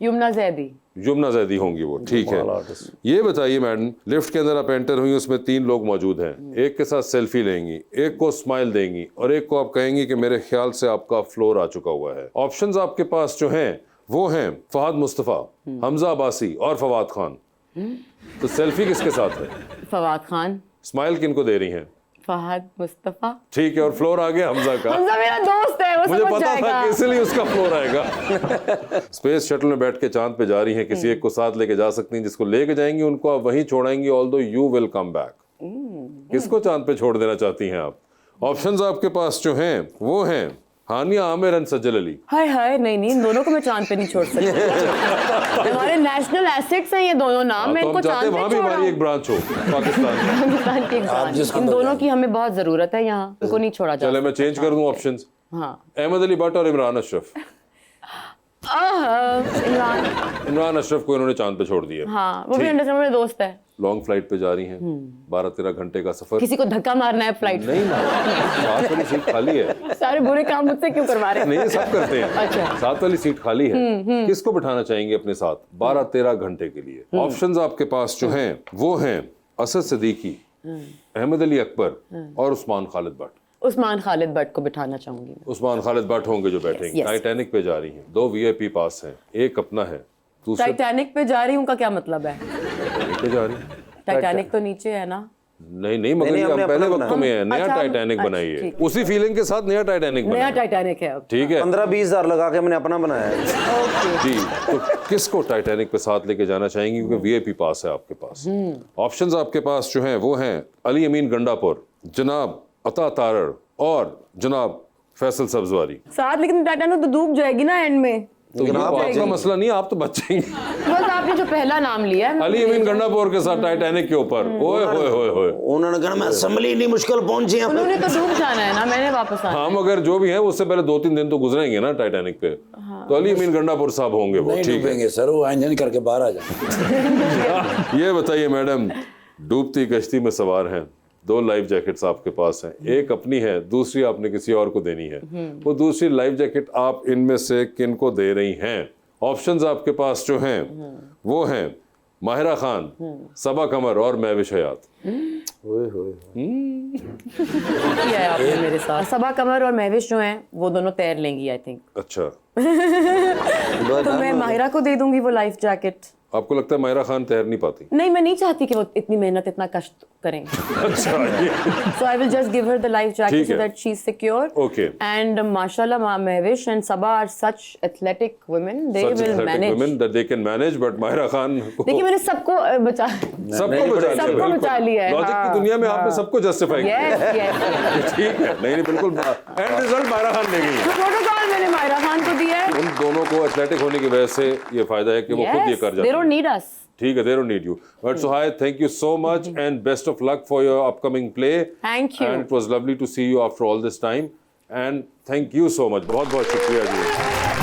यमुना जैदी। यमुना जैदी होंगी वो, ठीक है। ये बताइए मैडम, लिफ्ट के अंदर आप एंटर हुई, उसमें 3 लोग मौजूद हैं, एक के साथ सेल्फी लेंगी, एक को स्माइल देंगी और एक को आप कहेंगी कि मेरे ख्याल से आपका फ्लोर आ चुका हुआ है। ऑप्शंस आपके पास जो हैं वो हैं फहद मुस्तफ़ा, हमजा अब्बासी और फवाद खान। तो सेल्फी किसके साथ है? फवाद खान। स्माइल किनको दे रही हैं? फहद मुस्तफा। ठीक है, और फ्लोर आ गया हमजा का। हमजा मेरा दोस्त है, वो मुझे समझ पता जाएगा। था कि इसलिए उसका फ्लोर आएगा। स्पेस शटल में बैठ के चांद पे जा रही हैं, किसी एक को साथ लेके जा सकती हैं, जिसको लेके जाएंगी उनको आप वहीं छोड़ाएंगी, although you will come back. किसको चांद पे छोड़ देना चाहती हैं आप? ऑप्शंस आपके पास जो हैं वो हैं हानिया आमिर एंड सज्जल अली। हाय हाय, नहीं इन दोनों को मैं चांद पे नहीं छोड़ सकती। हमारे नेशनल एसेट्स हैं ये दोनों नाम, मैं तो इनको हम चाहते चांद हैं पे वहाँ भी छोड़ हमारी एक ब्रांच हो पाकिस्तान में। पाकिस्तान की एक ब्रांच। इन दोनों की हमें बहुत जरूरत है यहाँ, इनको नहीं छोड़ा जा चले मैं सकता चेंज कर दूं ऑप्शंस। हाँ अहमद अली भट्ट और इमरान अशरफ। इमरान अशरफ को इन्होंने चांद पे छोड़ दिया। हाँ, वो भी अंडरस्टैंड, मेरे दोस्त है। लॉन्ग फ्लाइट पे जा रही हैं, 12-13 घंटे का सफर। किसी को धक्का मारना है फ्लाइट में? नहीं ना, साथ वाली सीट खाली है। सारे बुरे काम मुझसे क्यों करवा रहे हैं? नहीं, सब करते हैं। अच्छा। साथ वाली सीट खाली है। किसको बिठाना चाहेंगे अपने साथ 12-13 घंटे के लिए? ऑप्शंस आपके पास जो हैं वो हैं असद सिद्दीकी, अहमद अली अकबर और उस्मान खालिद भट्ट। उस्मान खालिद भट्ट को बिठाना चाहूंगी मैं। उस्मान खालिद भट्ट होंगे जो बैठेंगे। yes. टाइटैनिक पे जा रही हैं, 2 VIP पास हैं, एक अपना है, दूसरे टाइटैनिक पे जा रही हूँ का क्या मतलब है? पे जा रही हैं। टाइटैनिक तो नीचे है ना? नहीं मगर ये हमने अब पहले अपना वक्तों में है, नया अच्छा, टाइटैनिक अच्छा, बनाई है, ठीक। उसी फीलिंग के साथ नया टाइटैनिक नया बनाया है। टाइटैनिक है अब। ठीक है 15-20 हज़ार लगा के मैंने अपना बनाया है। जी, तो किसको टाइटैनिक पे साथ लेके जाना चाहेंगे क्योंकि VIP पास है आपके पास? ऑप्शंस आपके पास जो हैं वो हैं अली अमीन गंडापुर, जनाब अता तारड़ और जनाब फैसल सब्जवारी। साथ लेकिन टाइटैनिक तो डूब जाएगी ना एंड में। तो ये आपका मसला नहीं है, आप तो बचेंगे। बस आपने जो पहला नाम लिया है, अली अमीन गंडापुर के साथ टाइटैनिक के ऊपर, ओए होए होए होए। उन्होंने कहा मैं असम्बली नहीं मुश्किल पहुंची हैं। उन्होंने तो डूब जाना है ना, मैंने वापस आना। हाँ मगर जो भी है उससे पहले 2-3 दिन तो गुजरेंगे ना टाइटैनिक पे। तो अली अमीन गंडापुर साहब होंगे वो। नहीं ठीक है, डूबेंगे सर, वो इंजन करके बाहर आ जाए। ये बताइए मैडम, डूबती कश्ती में सवार हैं, 2 लाइफ जैकेट्स आपके पास हैं, एक अपनी है, दूसरी आपने किसी और को देनी है। वो दूसरी लाइफ जैकेट आप इनमें से किन को दे रही हैं? ऑप्शंस आपके पास जो हैं वो हैं माहिरा खान, सबा कमर और महविश हयात। किया है आपने मेरे साथ। सबा कमर और महविश जो हैं वो दोनों तैर लेंगी आई थिंक। अच्छा, तो मैं माहिरा को दे दूंगी वो लाइफ जैकेट। आपको लगता है माहिरा खान तैर नहीं पाती? नहीं, मैं नहीं चाहती कि वो इतनी मेहनत इतना कष्ट करें। अच्छा, So I will just give her the life jacket ठीक so है। that she's secure. Okay. And mashallah, Mehwish and Sabah are such athletic women. They Such will athletic manage. women that they can manage, but Mahira Khan को देखिए मैंने सबको बचा सबको बचा लिया है। लॉजिक की दुनिया में आपने सबको जस्टिफाई किया। Yes, yes. ठीक है, नहीं बिल्कुल। एंड रिजल्ट माहिरा खान ले गई। प्रोटोकॉल मैंने माहिरा खान को दिया है। उन दोनों को एथलेटिक होने की वजह से ये फायदा है कि वो खुद ये Yes, कर they जाते हैं। don't need us. ठीक है, they don't need you. But Suhail, thank you so much and best of luck for your upcoming play. Thank you. And it was lovely to see you after all this time. And thank you so much. बहुत बहुत शुक्रिया जी।